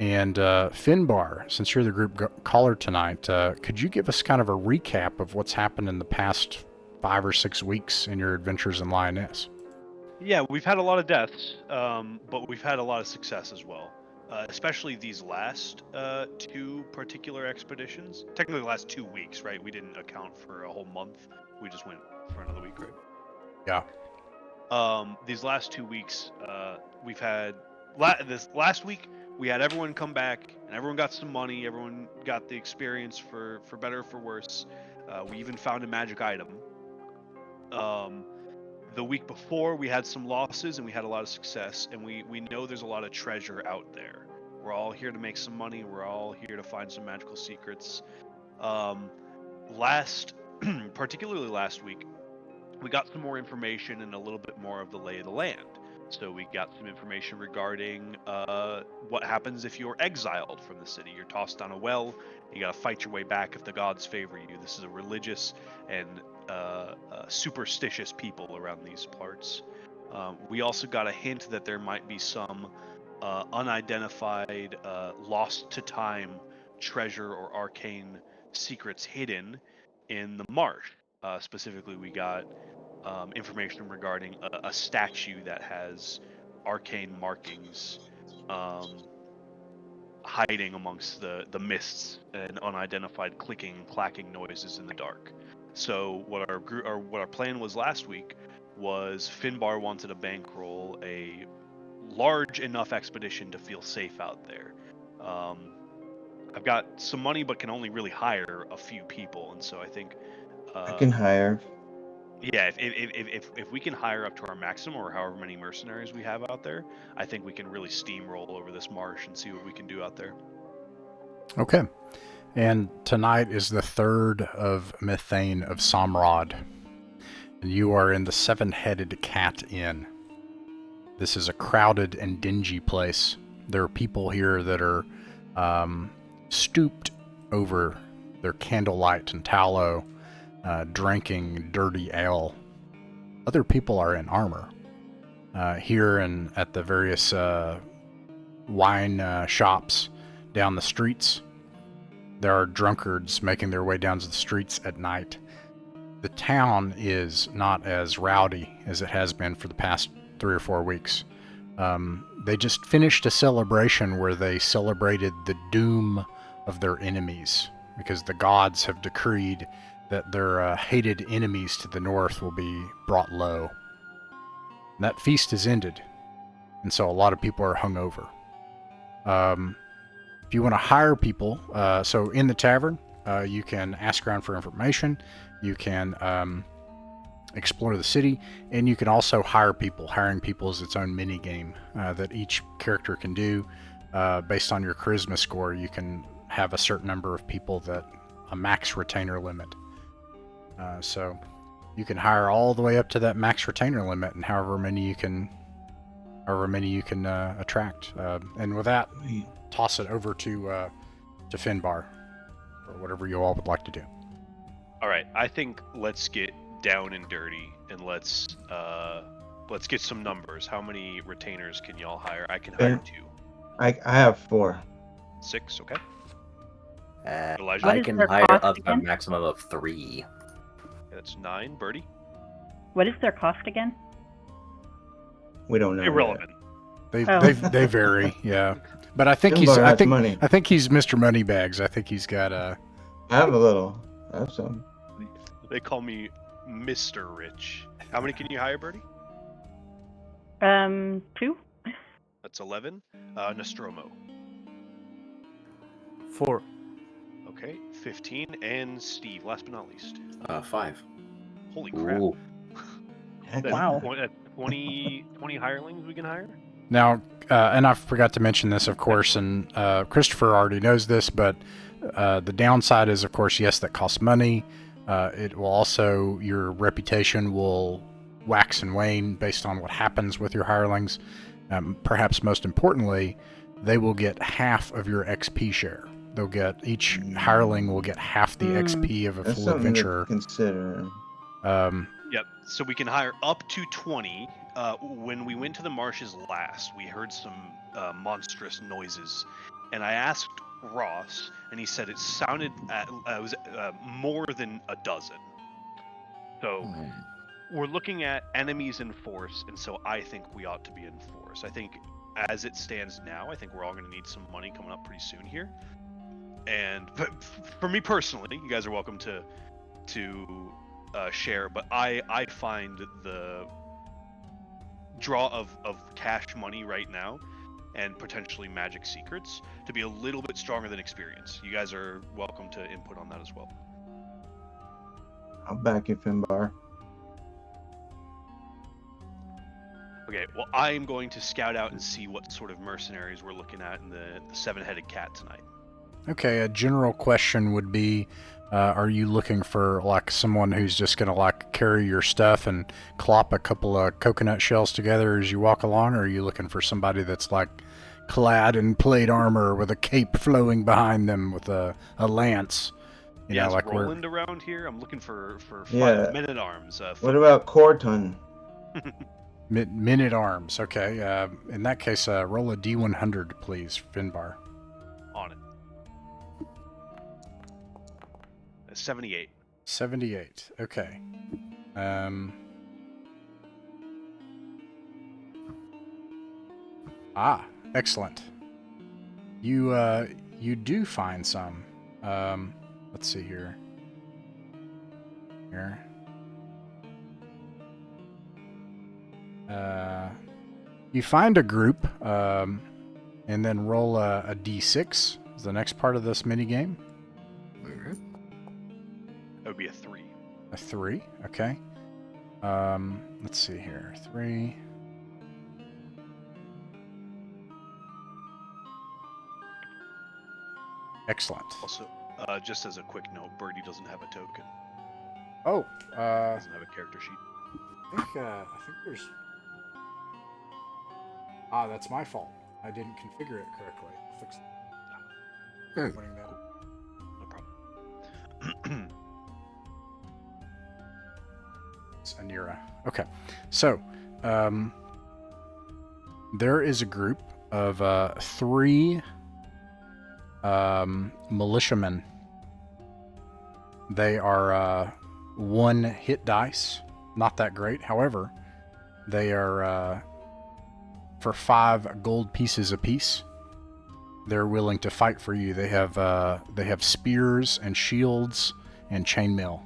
And Finbar, since you're the group caller tonight, could you give us kind of a recap of what's happened in the past 5 or 6 weeks in your adventures in Lioness? Yeah, we've had a lot of deaths, but we've had a lot of success as well. Especially these last 2 particular expeditions. Technically, the last 2 weeks, right? We didn't account for a whole month. We just went for another week, right? Yeah. These last 2 weeks, we've had this last week. We had everyone come back, and everyone got some money. Everyone got the experience for better or for worse. We even found a magic item. The week before, we had some losses, and we had a lot of success. And we know there's a lot of treasure out there. We're all here to make some money. We're all here to find some magical secrets. Particularly last week, we got some more information and a little bit more of the lay of the land. So we got some information regarding what happens if you're exiled from the city. You're tossed down a well. You got to fight your way back if the gods favor you. This is a religious and superstitious people around these parts. We also got a hint that there might be some unidentified, lost to time treasure or arcane secrets hidden in the marsh. Specifically, we got information regarding a statue that has arcane markings hiding amongst the mists and unidentified clicking, clacking noises in the dark. So what our plan was last week was Finbar wanted to bankroll a large enough expedition to feel safe out there. I've got some money, but can only really hire a few people, and so I think I can hire. Yeah, if we can hire up to our maximum or however many mercenaries we have out there, I think we can really steamroll over this marsh and see what we can do out there. Okay. And tonight is the 3rd of Methane of Samrad. And you are in the Seven-Headed Cat Inn. This is a crowded and dingy place. There are people here that are stooped over their candlelight and tallow, drinking dirty ale. Other people are in armor. Here and at the various wine shops down the streets, there are drunkards making their way down to the streets at night. The town is not as rowdy as it has been for the past 3 or 4 weeks. They just finished a celebration where they celebrated the doom of their enemies, because the gods have decreed that their hated enemies to the north will be brought low. And that feast has ended, and so a lot of people are hungover. If you want to hire people, so in the tavern, you can ask around for information, you can explore the city, and you can also hire people. Hiring people is its own mini game that each character can do. Based on your charisma score, you can have a certain number of people, that a max retainer limit. So you can hire all the way up to that max retainer limit, and however many you can attract. And with that, toss it over to Finbar, or whatever you all would like to do. All right, I think let's get down and dirty, and let's get some numbers. How many retainers can y'all hire? I can hire 2. I have 4. 6, okay. Elijah? What I is can their hire cost up to a again? maximum of 3. That's 9. Birdie? What is their cost again? We don't know. Irrelevant. They vary, yeah. But I think Finbar has he's money. I think he's Mr. Moneybags. I think he's got a. I have a little. I have some. They call me Mr. Rich. How many can you hire, Birdie? 2. That's 11. Nostromo. 4. Okay, 15. And Steve, last but not least. 5. Holy crap. Ooh. Heck, That's Wow. 20 hirelings we can hire? Now, and I forgot to mention this, of course, and Christopher already knows this, but the downside is, of course, yes, that costs money. It will also, your reputation will wax and wane based on what happens with your hirelings. Perhaps most importantly, they will get half of your XP share. They'll get, each hireling will get half the XP of a That's full something adventurer. to consider. Yep, so we can hire up to 20. When we went to the marshes last, we heard some monstrous noises, and I asked Ross, and he said it sounded was more than a dozen. So we're looking at enemies in force, and so I think we ought to be in force. I think as it stands now, I think we're all going to need some money coming up pretty soon here. And for me personally, you guys are welcome to share, but I find the draw of cash money right now and potentially magic secrets to be a little bit stronger than experience. You guys are welcome to input on that as well. I'll back you, Finbar. Okay, well, I am going to scout out and see what sort of mercenaries we're looking at in the seven-headed cat tonight. Okay, a general question would be, are you looking for like someone who's just gonna like carry your stuff and clop a couple of coconut shells together as you walk along, or are you looking for somebody that's like clad in plate armor with a cape flowing behind them with a lance? You know, like Roland around here. I'm looking for Yeah. men at arms. What about Corton? men at arms. Okay. In that case, roll a D100, please, Finbar. On it. 78. 78. Okay. Excellent. You do find some. Let's see here. You find a group, and then roll a D6. Is the next part of this mini game. That would be a 3. A 3. Okay. Let's see here. 3. Excellent. Also, just as a quick note, Birdie doesn't have a token. Oh, Doesn't have a character sheet. I think there's... that's my fault. I didn't configure it correctly. I'll fix that. Pointing that out. No problem. It's Anira. Okay. So, there is a group of 3 militiamen. They are 1 hit dice. Not that great. However, they are for 5 gold pieces apiece. They're willing to fight for you. They have spears and shields and chainmail.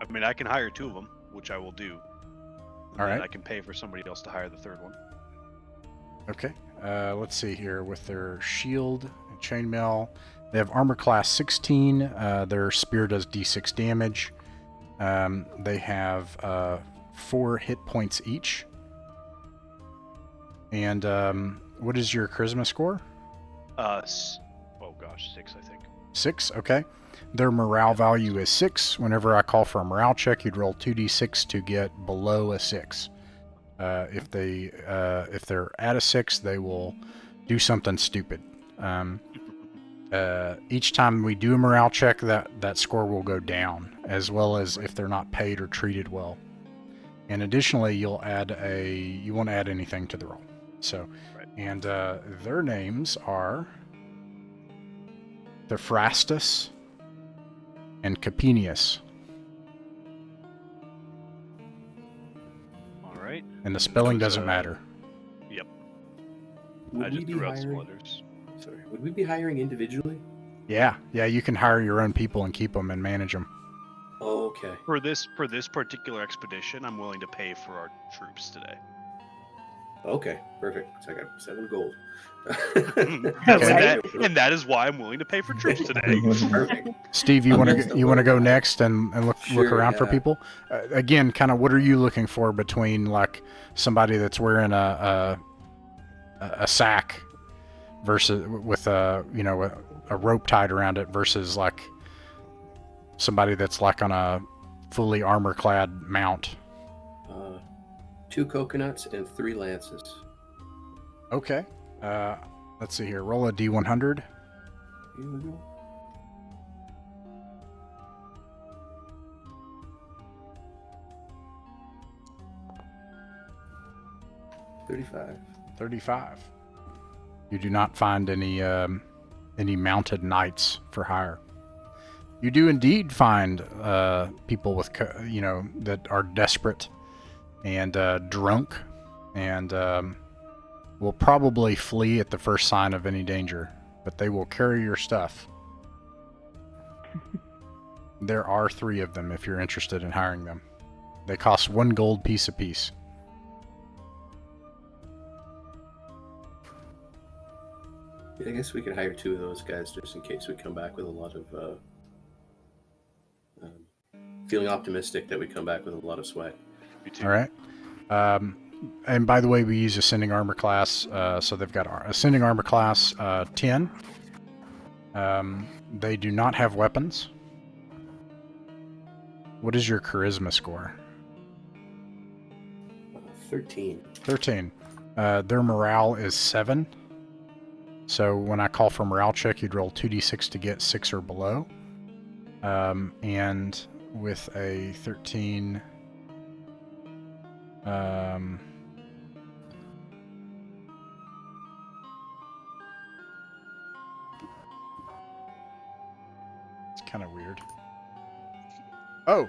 I mean, I can hire 2 of them, which I will do. And All then right. I can pay for somebody else to hire the 3rd one. Okay. Let's see here. With their shield and chainmail, they have armor class 16. Their spear does d6 damage. They have 4 hit points each. And what is your charisma score? Oh gosh, 6, I think. 6. Okay. Their morale value is 6. Whenever I call for a morale check, you'd roll 2d6 to get below a 6. If they're at a 6, they will do something stupid. Each time we do a morale check, that score will go down, as well as if they're not paid or treated well. And additionally, you won't add anything to the roll. So, right. And their names are Thrastus and Capenius. All right. And the spelling Those, doesn't matter. Yep. Would I we just be threw out some hiring? letters. Sorry, would we be hiring individually? Yeah, you can hire your own people and keep them and manage them. Okay. For this particular expedition, I'm willing to pay for our troops today. Okay, perfect. So I got 7 gold. and that is why I'm willing to pay for troops today. Perfect. Steve, you want to go next and look Sure, around for yeah. people? Again, kind of what are you looking for between like somebody that's wearing a sack versus with a rope tied around it versus like somebody that's like on a fully armor clad mount? 2 coconuts and 3 lances. Okay. Let's see here. Roll a D100. Here we go. $35. 35. You do not find any mounted knights for hire. You do indeed find people with, that are desperate and drunk, and will probably flee at the first sign of any danger, but they will carry your stuff. There are 3 of them if you're interested in hiring them. They cost 1 gold piece apiece. Yeah, I guess we could hire 2 of those guys just in case we come back with a lot of feeling optimistic that we come back with a lot of sweat. All right. And by the way, we use ascending armor class, so they've got ascending armor class 10. They do not have weapons. What is your charisma score? 13. 13. Their morale is 7. So when I call for morale check, you'd roll 2d6 to get 6 or below. And with a 13... it's kind of weird. Oh!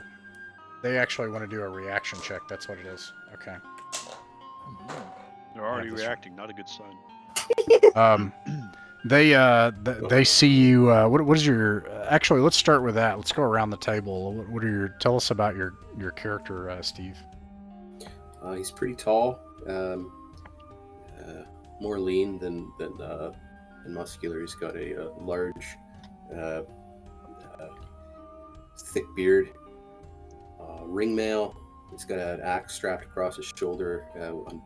They actually want to do a reaction check. That's what it is. Okay. They're already Yeah, this- reacting. Not a good sign. They see you. What is your? Actually, let's start with that. Let's go around the table. What are your? Tell us about your character, Steve. He's pretty tall, more lean than muscular. He's got a large, thick beard, ringmail. He's got an axe strapped across his shoulder,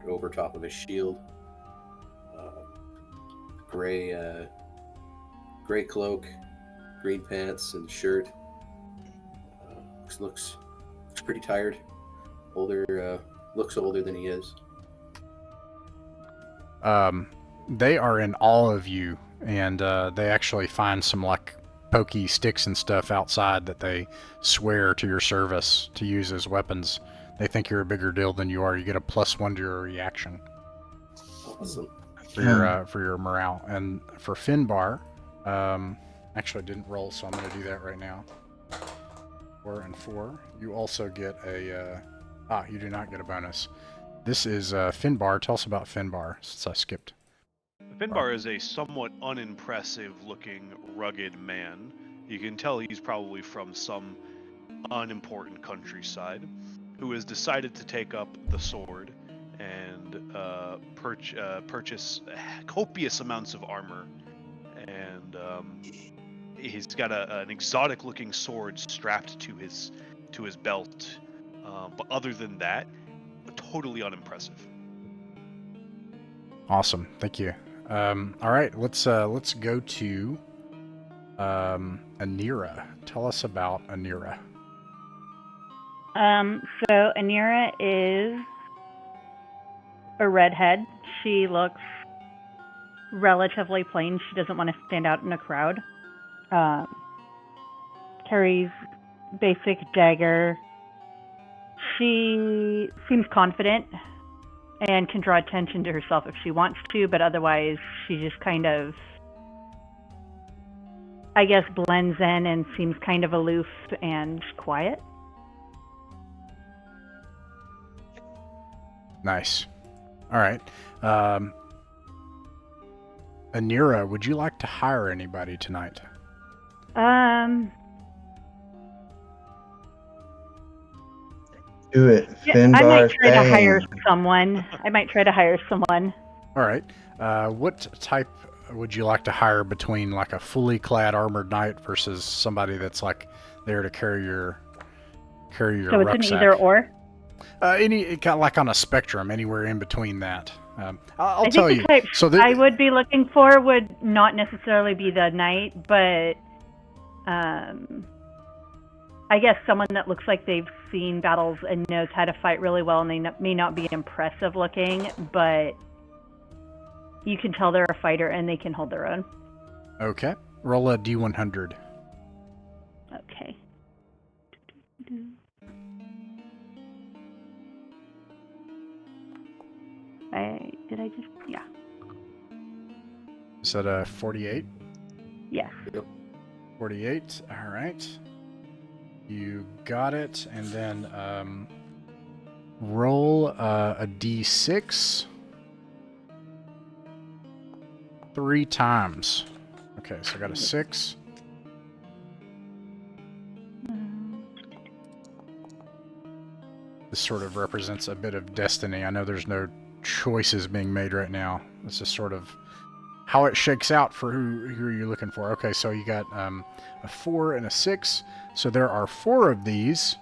over top of his shield. Gray cloak, green pants, and shirt. Looks pretty tired. Older. Looks older than he is. They are in awe of you, and they actually find some like pokey sticks and stuff outside that they swear to your service to use as weapons. They think you're a bigger deal than you are. You get a +1 to your reaction. Awesome. For your morale. And for Finbar, actually I didn't roll, so I'm going to do that right now. 4 and 4. You also get a you do not get a bonus. This is Finbar. Tell us about Finbar, since I skipped. Finbar is a somewhat unimpressive-looking, rugged man. You can tell he's probably from some unimportant countryside, who has decided to take up the sword and purchase copious amounts of armor. And he's got an exotic-looking sword strapped to his belt. But other than that, totally unimpressive. Awesome, thank you. All right, let's go to 𝕬𝖃𝖊𝖗. Tell us about 𝕬𝖃𝖊𝖗. So 𝕬𝖃𝖊𝖗 is a redhead. She looks relatively plain. She doesn't want to stand out in a crowd. Carries basic dagger. She seems confident and can draw attention to herself if she wants to, but otherwise she just kind of, I guess, blends in and seems kind of aloof and quiet. Nice. All right. 𝕬𝖃𝖊𝖗, would you like to hire anybody tonight? Do it. Yeah, Finbar I might try to hire thing. someone. All right. What type would you like to hire between like a fully clad armored knight versus somebody that's like there to carry your So it's rucksack? an either or? Any kind of like on a spectrum, anywhere in between that. I'll I tell think you. the type So I would be looking for would not necessarily be the knight, but I guess someone that looks like they've seen battles and knows how to fight really well, and they may not be impressive looking, but you can tell they're a fighter and they can hold their own. Okay. Roll a D100. Okay. Yeah. Is that a 48? Yes. 48. All right. You got it. And then roll a d6 3 times. Okay, so I got a 6. This sort of represents a bit of destiny. I know there's no choices being made right now. This is sort of how it shakes out for who you're looking for. Okay, so you got a 4 and a 6. So there are 4 of these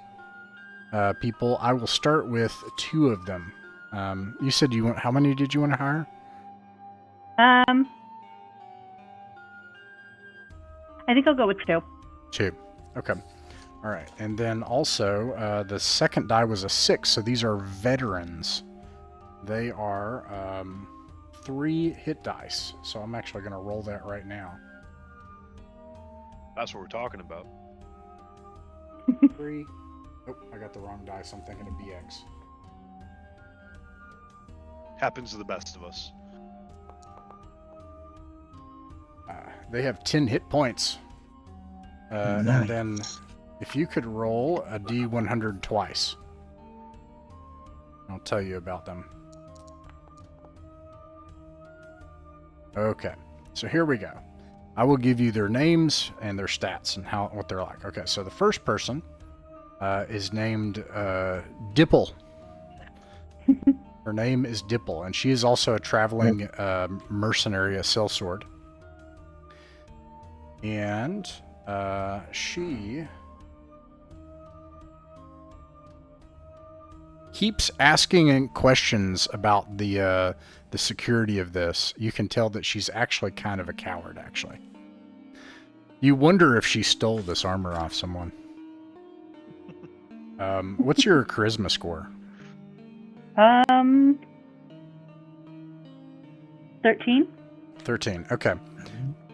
people. I will start with 2 of them. You said you want. How many did you want to hire? I think I'll go with 2. 2. Okay. All right. And then also the second die was a 6. So these are veterans. They are 3 hit dice. So I'm actually going to roll that right now. That's what we're talking about. 3. Oh, I got the wrong dice. I'm thinking of BX. Happens to the best of us. They have 10 hit points. Nice. And then if you could roll a D100 twice, I'll tell you about them. Okay, so here we go. I will give you their names and their stats and what they're like. Okay, so the first person is named 𝕬𝖃𝖊𝖗. Her name is 𝕬𝖃𝖊𝖗, and she is also a traveling mercenary, a sellsword. And she keeps asking questions about the security of this. You can tell that she's actually kind of a coward, actually. You wonder if she stole this armor off someone. What's your charisma score? 13. 13. Okay.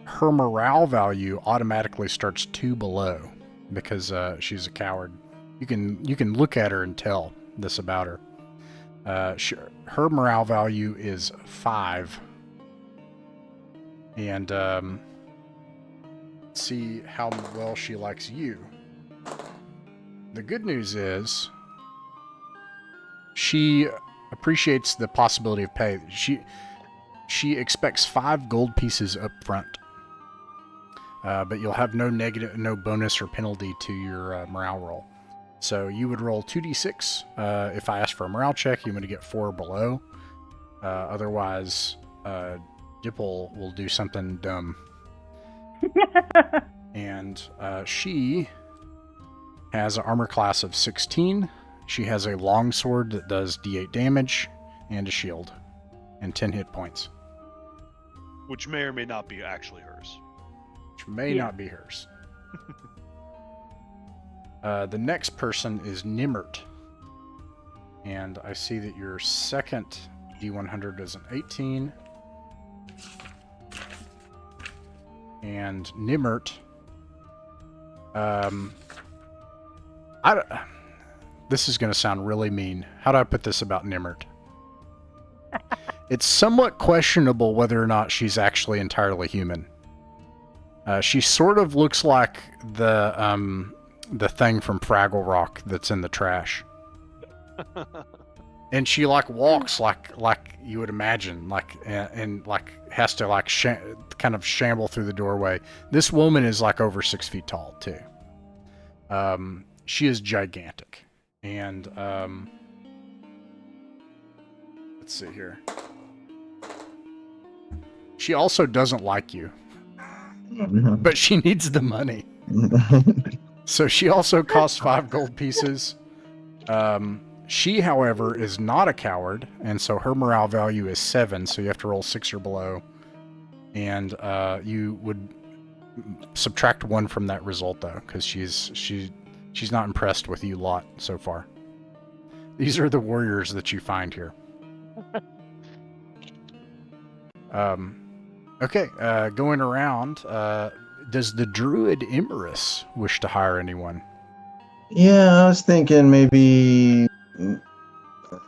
Her morale value automatically starts 2 below because she's a coward. You can look at her and tell this about her. Her morale value is 5. And see how well she likes you. The good news is she appreciates the possibility of pay. She expects 5 gold pieces up front. But you'll have no bonus or penalty to your morale roll. So you would roll 2d6. If I ask for a morale check, you would get 4 below. Otherwise, 𝕬𝖃𝖊𝖗 will do something dumb. And she has an armor class of 16. She has a longsword that does d8 damage and a shield and 10 hit points. Which may or may not be actually hers. Which may not be hers. The next person is 𝕬𝖚𝖋𝖍𝖗. And I see that your second D100 is an 18. And 𝕬𝖚𝖋𝖍𝖗. This is going to sound really mean. How do I put this about 𝕬𝖚𝖋𝖍𝖗? It's somewhat questionable whether or not she's actually entirely human. She sort of looks like the thing from Fraggle Rock that's in the trash. And she walks like you would imagine, and has to kind of shamble through the doorway. This woman is over 6 feet tall too. She is gigantic, and let's see here. She also doesn't like you, but she needs the money. So she also costs 5 gold pieces. She, however, is not a coward, and so her morale value is 7, so you have to roll 6 or below. And you would subtract 1 from that result, though, because she's not impressed with you lot so far. These are the warriors that you find here. Okay, going around, does the druid Imerus wish to hire anyone? Yeah, I was thinking maybe,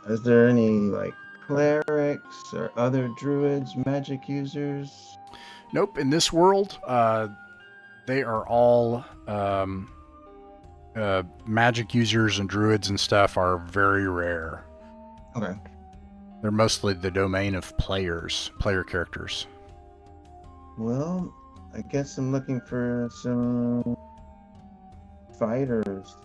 is there any clerics or other druids, magic users? Nope. In this world, they are all magic users, and druids and stuff are very rare. Okay. They're mostly the domain of player characters. Well, I guess I'm looking for some fighters,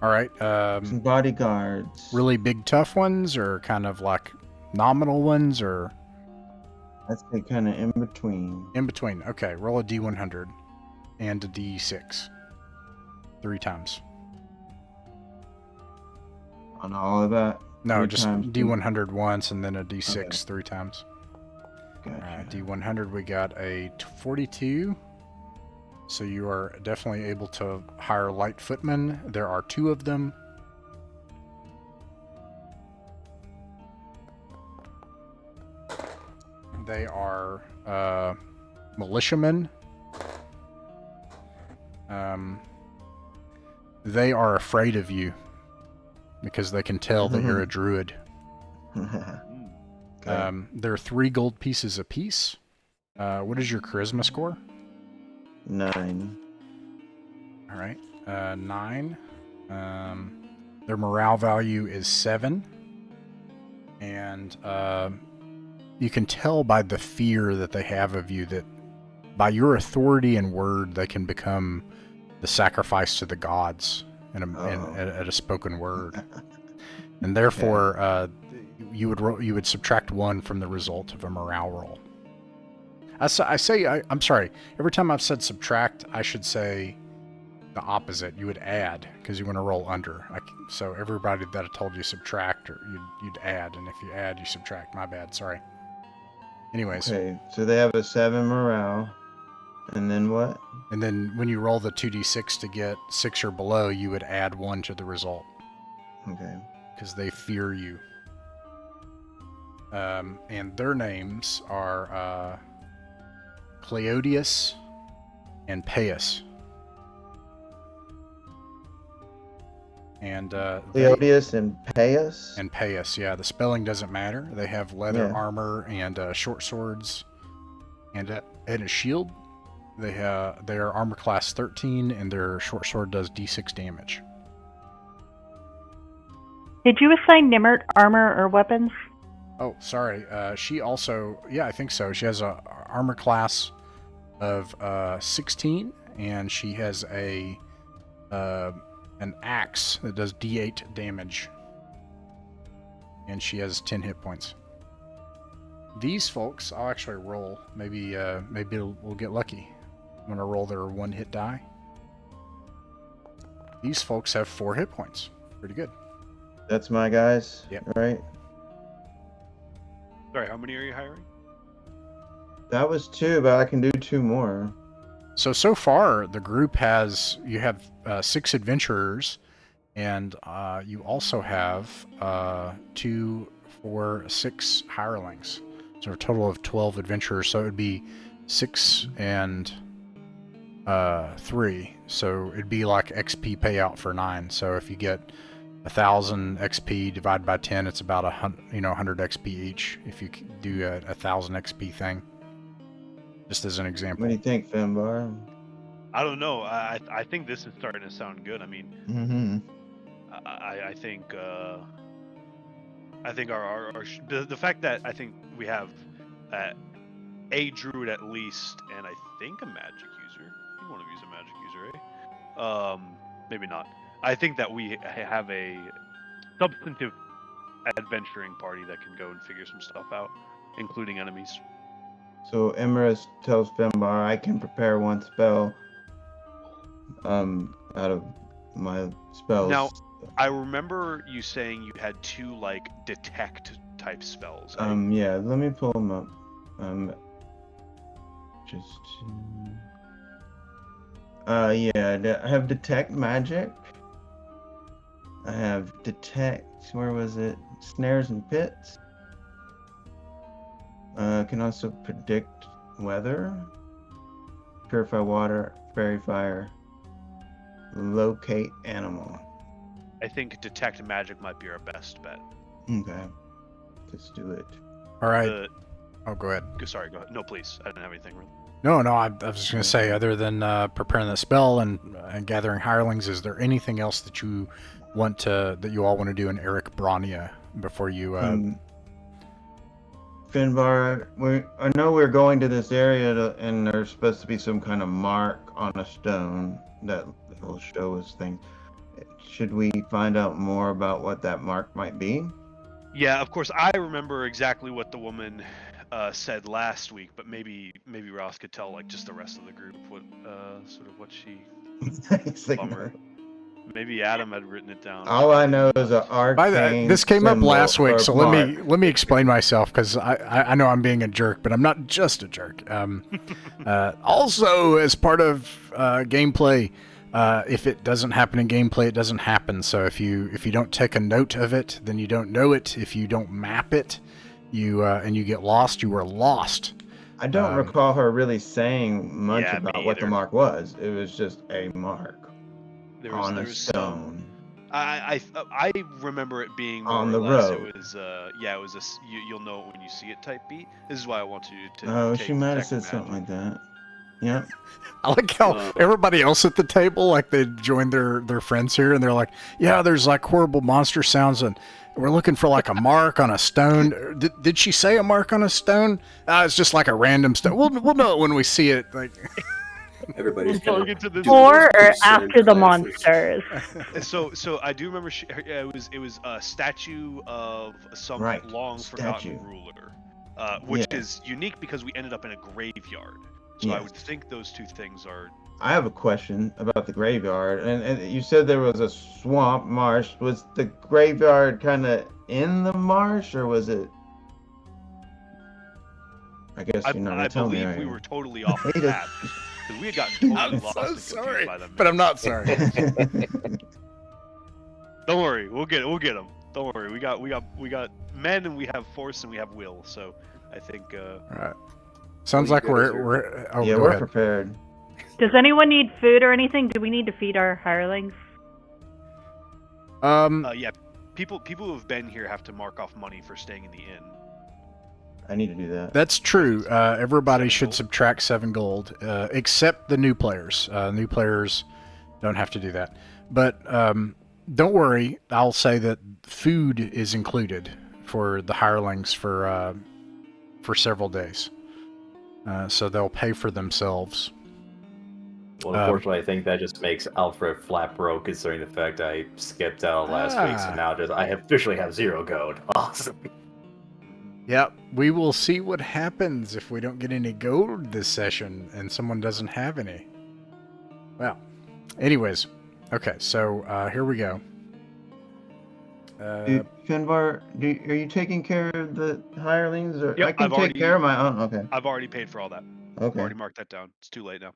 All right. some bodyguards. Really big, tough ones, or kind of like nominal ones, or I'd say kind of in between. in between. Okay, roll a d100 and a d6 3 times. On all of that? No, 3 just times. d100 once and then a d6 Okay. 3 times. Gotcha. D100, we got a 42. So you are definitely able to hire light footmen. There are 2 of them. They are militiamen. They are afraid of you because they can tell that you're a druid. Okay. They're 3 gold pieces apiece. What is your charisma score? 9. All right, 9. Their morale value is 7, and you can tell by the fear that they have of you that by your authority and word, they can become the sacrifice to the gods at a spoken word, and therefore you would subtract 1 from the result of a morale roll. I'm sorry. Every time I've said subtract, I should say the opposite. You would add, because you want to roll under. So everybody that I told you subtract, or you'd add, and if you add, you subtract. My bad. Sorry. Anyways. Okay, so they have a 7 morale. And then what? And then when you roll the 2d6 to get 6 or below, you would add 1 to the result. Okay. Because they fear you. And their names are Cleodius and Paius. And Cleodius and Paius? And Paius, yeah. The spelling doesn't matter. They have leather Yeah. armor and short swords and a shield. They are armor class 13, and their short sword does d6 damage. Did you assign 𝕬𝖚𝖋𝖍𝖊𝖗 armor or weapons? Oh, sorry. She also, yeah, I think so. She has a armor class of 16, and she has an axe that does d8 damage, and she has 10 hit points. These folks, I'll actually roll. Maybe we'll get lucky. I'm gonna roll their 1-hit die. These folks have 4 hit points. Pretty good. That's my guys? Yep. Right? Sorry, how many are you hiring? That was 2, but I can do 2 more. So far, the group you have 6 adventurers, and you also have 2, 4, 6 hirelings. So a total of 12 adventurers. So it would be 6 and 3. So it'd be like XP payout for 9. So if you get 1,000 XP divided by 10, it's about 100 XP each. If you do a 1,000 XP thing, just as an example. What do you think, Finbar? I don't know. I think this is starting to sound good. I mean, I think the fact that I think we have a druid at least, and I think a magic user. I think one of you is a magic user, eh? Maybe not. I think that we have a substantive adventuring party that can go and figure some stuff out, including enemies. So Emrys tells Finbar I can prepare 1 spell out of my spells. Now, I remember you saying you had 2 like detect type spells. Right? Yeah, let me pull them up. I have detect magic. I have detect, where was it? Snares and pits. Can also predict weather, purify water, fairy fire, locate animal. I think detect magic might be our best bet. Okay. Let's do it. All right. The- Oh, go ahead. Sorry, go ahead. No, please. I didn't have anything. Really. No, I was just going to say, other than preparing the spell and gathering hirelings, is there anything else that you all want to do in Eric Brania before you? Finbar, I know we're going to this area, and there's supposed to be some kind of mark on a stone that will show us things. Should we find out more about what that mark might be? Yeah, of course. I remember exactly what the woman said last week, but maybe Ross could tell like just the rest of the group what sort of what she. It's like, Bummer. Maybe Adam had written it down. all I know is an arcane this came up symbol last week, or so mark. let me explain myself, because I know I'm being a jerk, but I'm not just a jerk. Also, as part of gameplay, if it doesn't happen in gameplay, it doesn't happen. So if you don't take a note of it, then you don't know it. If you don't map it, and you get lost, you are lost. I don't recall her really saying much Yeah, me about what the either. mark was. It was just a mark There on a was stone. I remember it being more On or the less. road. It was it was you'll know it when you see it type beat. This is why I want you to. Oh, take she might have detect said something magic. like that. Yep. I like how everybody else at the table, like, they joined their friends here, and they're like, yeah, there's like horrible monster sounds, and we're looking for like a mark on a stone. Did she say a mark on a stone? It's just like a random stone. We'll know it when we see it. Like, Everybody's Before we kind get to the Before or concerned after the classes. monsters? So I do remember it was a statue of some Right, long statue. forgotten ruler, which Yeah. is unique because we ended up in a graveyard. So I Yes. would think those two things are. I have a question about the graveyard. And you said there was a swamp marsh. Was the graveyard kind of in the marsh, or was it? I guess you're not I gonna tell me. believe Are we you? were totally off the Wait a- path because we had gotten totally I'm lost so and confused sorry, by them. but I'm not sorry. Don't worry, we'll get them. Don't worry, we got men and we have force and we have will. So I think. All right. Sounds you like good, we're. Oh, Yeah, go we're ahead. prepared. Does anyone need food or anything? Do we need to feed our hirelings? Yeah, people who have been here have to mark off money for staying in the inn. I need to do that. That's true. Everybody 7 should gold? subtract 7 gold, except the new players. New players don't have to do that. But don't worry. I'll say that food is included for the hirelings for several days. So they'll pay for themselves. Well, unfortunately, I think that just makes Alfred flat broke, considering the fact I skipped out last week, so now I officially have 0 gold. Awesome. Yep, we will see what happens if we don't get any gold this session and someone doesn't have any. Well, anyways, okay, so here we go. Finbar, are you taking care of the hirelings? Or Yep, I can I've take already- care of my own. Okay. I've already paid for all that. I've Okay. already marked that down. It's too late now.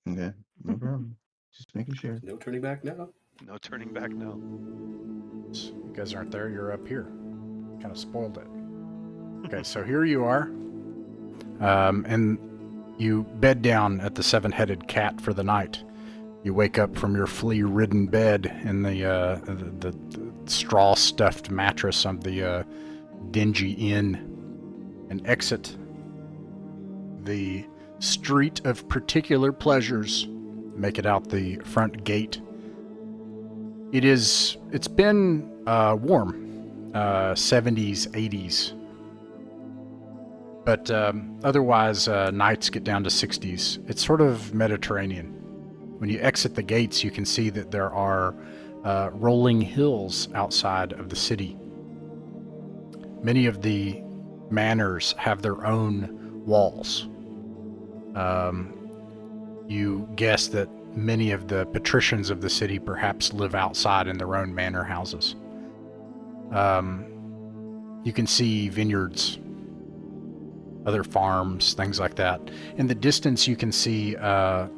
Okay. No problem. Just making sure. No turning back now. No turning back now. You guys aren't there, you're up here. Kind of spoiled it. Okay, so here you are. And you bed down at the 7-headed cat for the night. You wake up from your flea-ridden bed in the straw-stuffed mattress of the dingy inn and exit the street of particular pleasures. Make it out the front gate. It's been warm, 70s, 80s. But otherwise, nights get down to 60s. It's sort of Mediterranean. When you exit the gates, you can see that there are rolling hills outside of the city. Many of the manors have their own walls. You guess that many of the patricians of the city perhaps live outside in their own manor houses. You can see vineyards, other farms, things like that. In the distance, you can see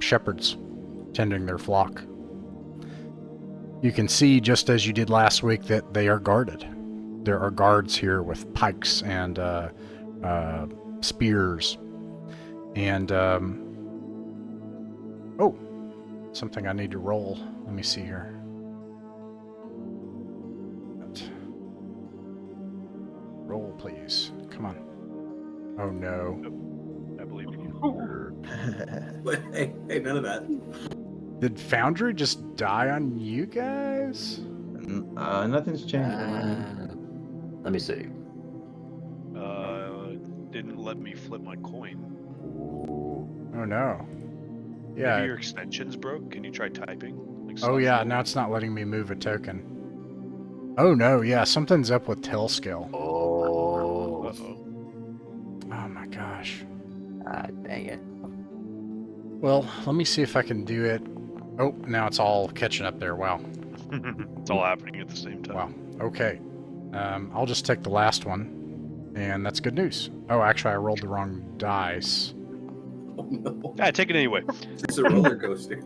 shepherds tending their flock. You can see, just as you did last week, that they are guarded. There are guards here with pikes and spears. And, oh, something I need to roll. Let me see here. Roll, please. Oh no. I believe you. But hey, none of that. Did Foundry just die on you guys? Nothing's changed on my end. Let me see. Didn't let me flip my coin. Oh no. Maybe Yeah. your extensions broke. Can you try typing? Like Oh yeah, /. now it's not letting me move a token. Oh no, yeah, something's up with Tellscale. Oh. Uh-oh. Oh my gosh. Ah, dang it. Well, let me see if I can do it. Oh, now it's all catching up there. Wow. It's all happening at the same time. Wow. Okay. I'll just take the last one, and that's good news. Oh, actually, I rolled the wrong dice. Oh no. Yeah, take it anyway. It's a roller coaster.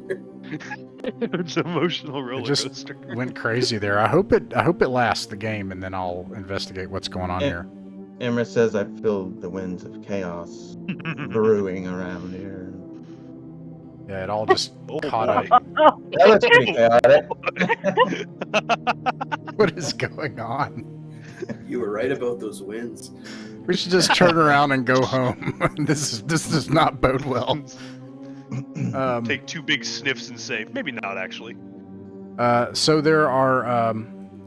It's an emotional roller It just coaster. went crazy there. I hope it lasts the game, and then I'll investigate what's going on here. Emra says I feel the winds of chaos brewing around here. Yeah, it all just Oh, caught boy. up. That looks pretty chaotic. What is going on? You were right about those winds. We should just turn around and go home. This does not bode well. Take 2 big sniffs and say, maybe not actually. So there are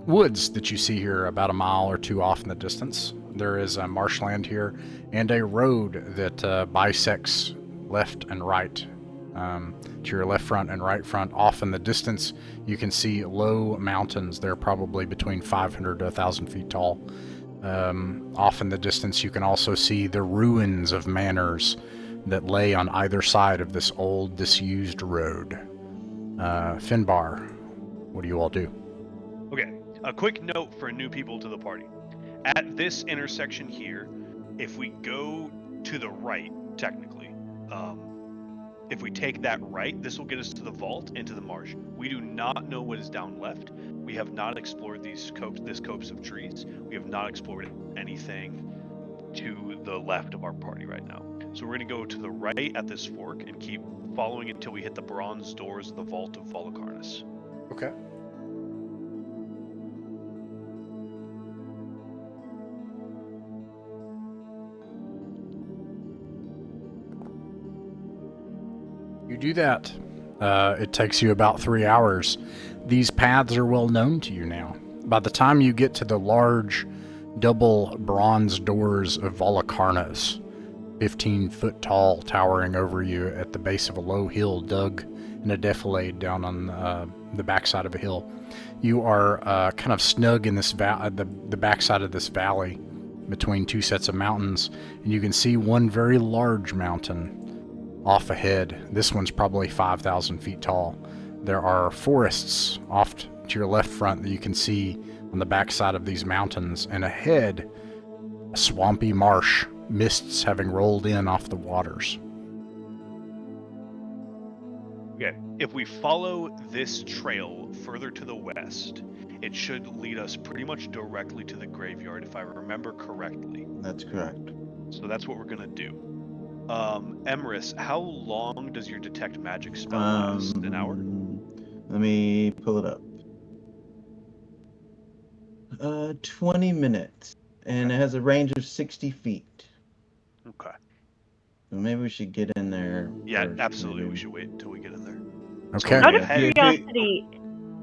woods that you see here about a mile or 2 off in the distance. There is a marshland here and a road that bisects left and right. To your left front and right front. Off in the distance, you can see low mountains. They're probably between 500 to 1,000 feet tall. Off in the distance, you can also see the ruins of manors that lay on either side of this old, disused road. Finbar, what do you all do? Okay, a quick note for new people to the party. At this intersection here, if we go to the right, technically, if we take that right, this will get us to the vault and to the marsh. We do not know what is down left. We have not explored this copse of trees. We have not explored anything to the left of our party right now. So we're going to go to the right at this fork and keep following until we hit the bronze doors of the vault of Fomalhaut. Okay. You do that. It takes you about 3 hours. These paths are well known to you now. By the time you get to the large double bronze doors of Volacharnos, 15 foot tall, towering over you at the base of a low hill dug in a defilade down on the backside of a hill, you are kind of snug in this the backside of this valley between 2 sets of mountains, and you can see one very large mountain off ahead. This one's probably 5,000 feet tall. There are forests off to your left front that you can see on the backside of these mountains, and ahead, a swampy marsh, mists having rolled in off the waters. Okay, if we follow this trail further to the west, it should lead us pretty much directly to the graveyard, if I remember correctly. That's correct. So that's what we're gonna do. 𝕬𝖃𝖍𝖗, how long does your detect magic spell last? An hour? Let me pull it up. 20 minutes, and it has a range of 60 feet. Okay. So maybe we should get in there. Yeah, first, absolutely. maybe. We should wait until we get in there. Okay. Out of Hey, curiosity,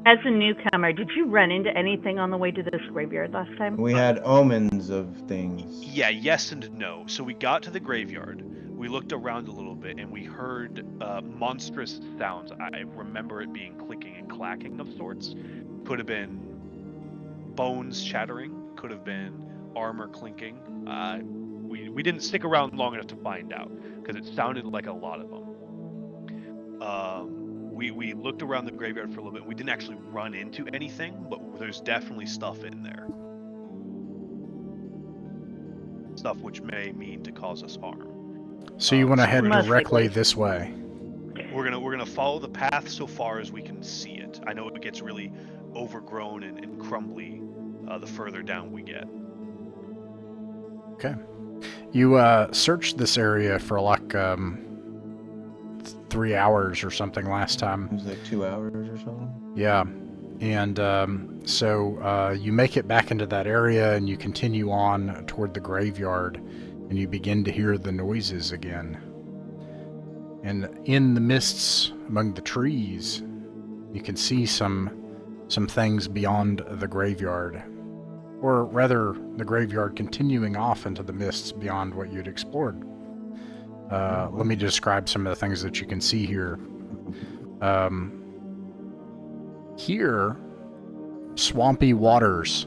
as a newcomer, did you run into anything on the way to this graveyard last time? We had omens of things. Yeah, yes and no. So we got to the graveyard. We looked around a little bit, and we heard monstrous sounds. I remember it being clicking and clacking of sorts. Could have been bones shattering. Could have been armor clinking. We didn't stick around long enough to find out, because it sounded like a lot of them. We looked around the graveyard for a little bit. We didn't actually run into anything, but there's definitely stuff in there. Stuff which may mean to cause us harm. So you want to head Must be directly like- this way. We're gonna follow the path so far as we can see it. I know it gets really overgrown and crumbly the further down we get. Okay. You searched this area for like 3 hours or something last time. It was like 2 hours or something. Yeah. And so you make it back into that area and you continue on toward the graveyard. and you begin to hear the noises again. And in the mists among the trees, you can see some things beyond the graveyard. Or rather, the graveyard continuing off into the mists beyond what you'd explored. Let me describe some of the things that you can see here. Here, swampy waters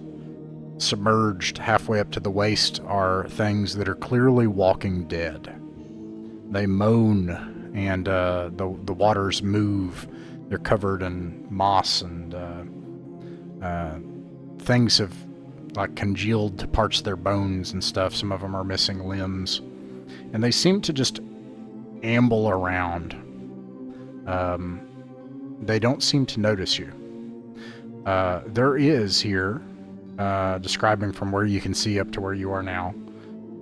submerged halfway up to the waist are things that are clearly walking dead. They moan, and the waters move. They're covered in moss, and things have like congealed to parts of their bones and stuff. Some of them are missing limbs, and they seem to just amble around. They don't seem to notice you. There is here, describing from where you can see up to where you are now,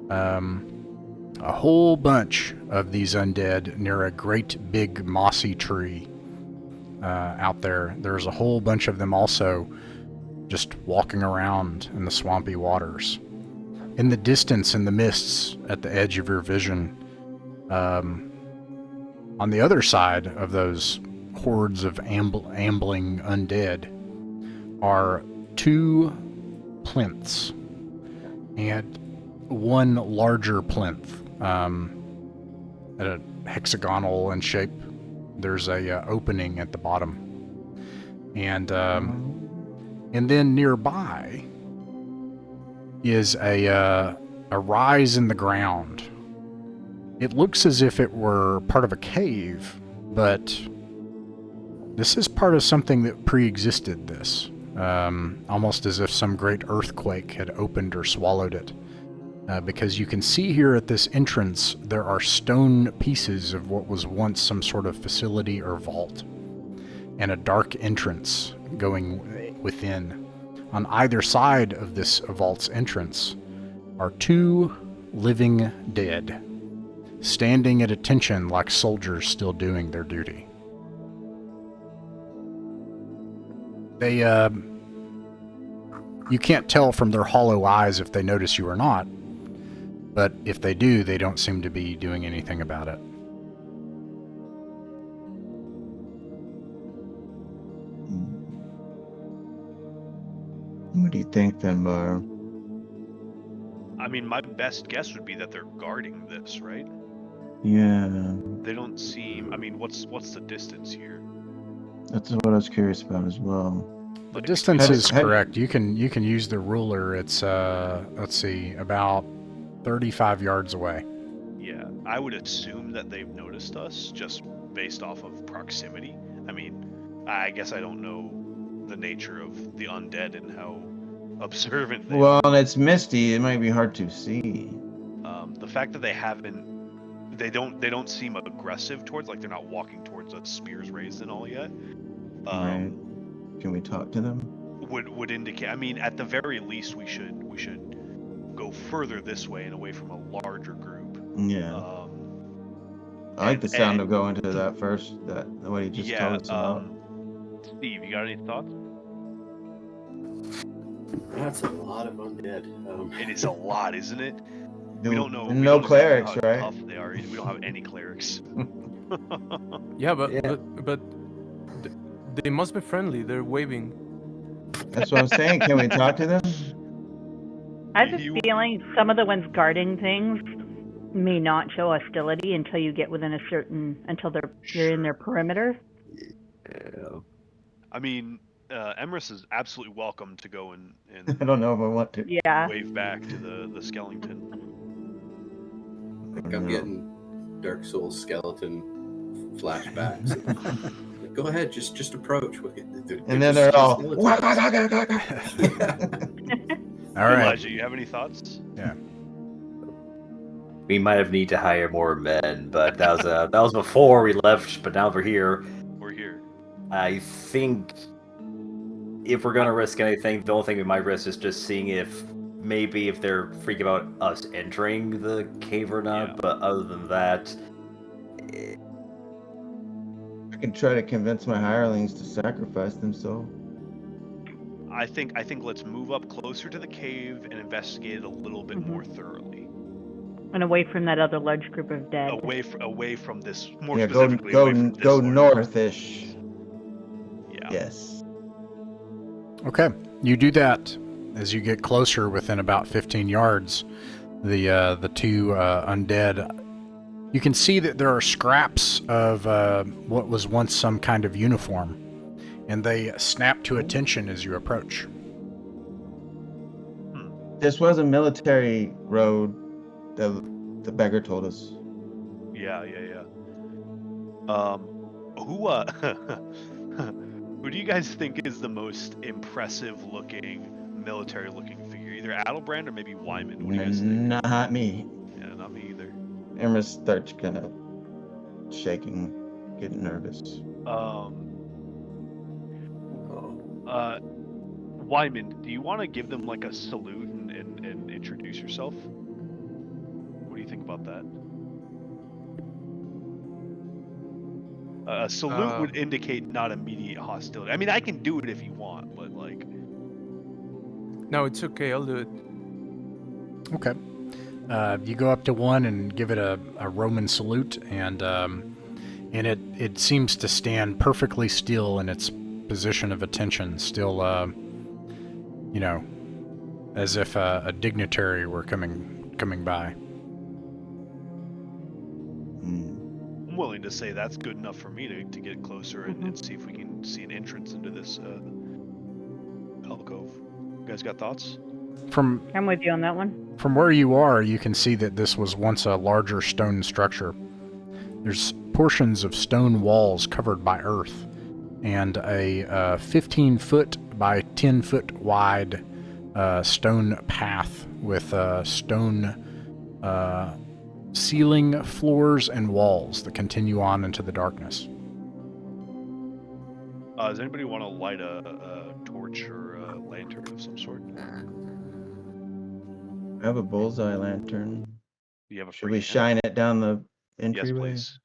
a whole bunch of these undead near a great big mossy tree out there. There's a whole bunch of them also just walking around in the swampy waters. In the distance, in the mists at the edge of your vision, on the other side of those hordes of ambling undead are 2 plinths and one larger plinth at a hexagonal in shape. There's a opening at the bottom, and then nearby is a rise in the ground. It looks as if it were part of a cave, but this is part of something that pre-existed this. Almost as if some great earthquake had opened or swallowed it. Because you can see here at this entrance, there are stone pieces of what was once some sort of facility or vault, and a dark entrance going within. On either side of this vault's entrance are 2 living dead, standing at attention like soldiers still doing their duty. They, you can't tell from their hollow eyes if they notice you or not, but if they do, they don't seem to be doing anything about it. What do you think then, Bar? I mean, my best guess would be that they're guarding this, right? Yeah, They don't seem. I mean, what's the distance here? that's what I was curious about as well. The Like, distance Had- is had- correct. You can use the ruler. It's let's see, about 35 yards away. Yeah, I would assume that they've noticed us just based off of proximity. I mean, I guess I don't know the nature of the undead and how observant they are. Well, it's misty. It might be hard to see. The fact that they don't seem aggressive towards, like they're not walking towards us, spears raised and all yet. Right. Can we talk to them? Would indicate. I mean, at the very least, we should go further this way and away from a larger group. Yeah. I like the sound of going to that first. That what he just told us about. Steve, you got any thoughts? That's a lot of undead. It is a lot, isn't it? No, We don't know. no we don't clerics, know how right? tough they are. We don't have any clerics. Yeah, but Yeah. they must be friendly. They're waving. That's what I'm saying. Can we talk to them? I have a feeling some of the ones guarding things may not show hostility until you get within until you're in their perimeter. Yeah. I mean, Emrys is absolutely welcome to go and I don't know if I want to. Yeah. wave back to the skeleton. Like I'm getting Dark Souls skeleton flashbacks. Like, go ahead, just approach. And then they're all. All right. Elijah, you have any thoughts? We might have need to hire more men, but that was before we left. But now we're here. We're here. I think if we're gonna risk anything, the only thing we might risk is just seeing if they're freaking about us entering the cave or not. Yeah. But other than that, I can try to convince my hirelings to sacrifice them. So I think let's move up closer to the cave and investigate it a little bit more thoroughly. And away from that other large group of dead. away from this, more Yeah, specifically away from this go large- northish. Yeah. Yes. Okay, you do that. As you get closer, within about 15 yards, the two undead, you can see that there are scraps of what was once some kind of uniform, and they snap to attention as you approach. This was a military road, the beggar told us. Yeah. Who who do you guys think is the most impressive looking, military looking figure? Either Adelbrand or maybe Wyman. What do you guys think? Not me. Yeah, not me either. Emma starts kind of shaking, getting nervous. Wyman, do you want to give them like a salute and introduce yourself? What do you think about that? A salute would indicate not immediate hostility. I mean, I can do it if you want, but like. No, it's okay. I'll do it. Okay. You go up to one and give it a Roman salute, and it seems to stand perfectly still in its position of attention, still, as if a dignitary were coming by. I'm willing to say that's good enough for me to get closer and see if we can see an entrance into this alcove. You guys got thoughts? I'm with you on that one. From where you are, you can see that this was once a larger stone structure. There's portions of stone walls covered by earth, and a 15-foot by 10-foot wide stone path with stone ceiling, floors, and walls that continue on into the darkness. Does anybody want to light a torch or a lantern of some sort? I have a bullseye lantern. Do you have a Should free we hand? shine it down the Yes, entryway? please.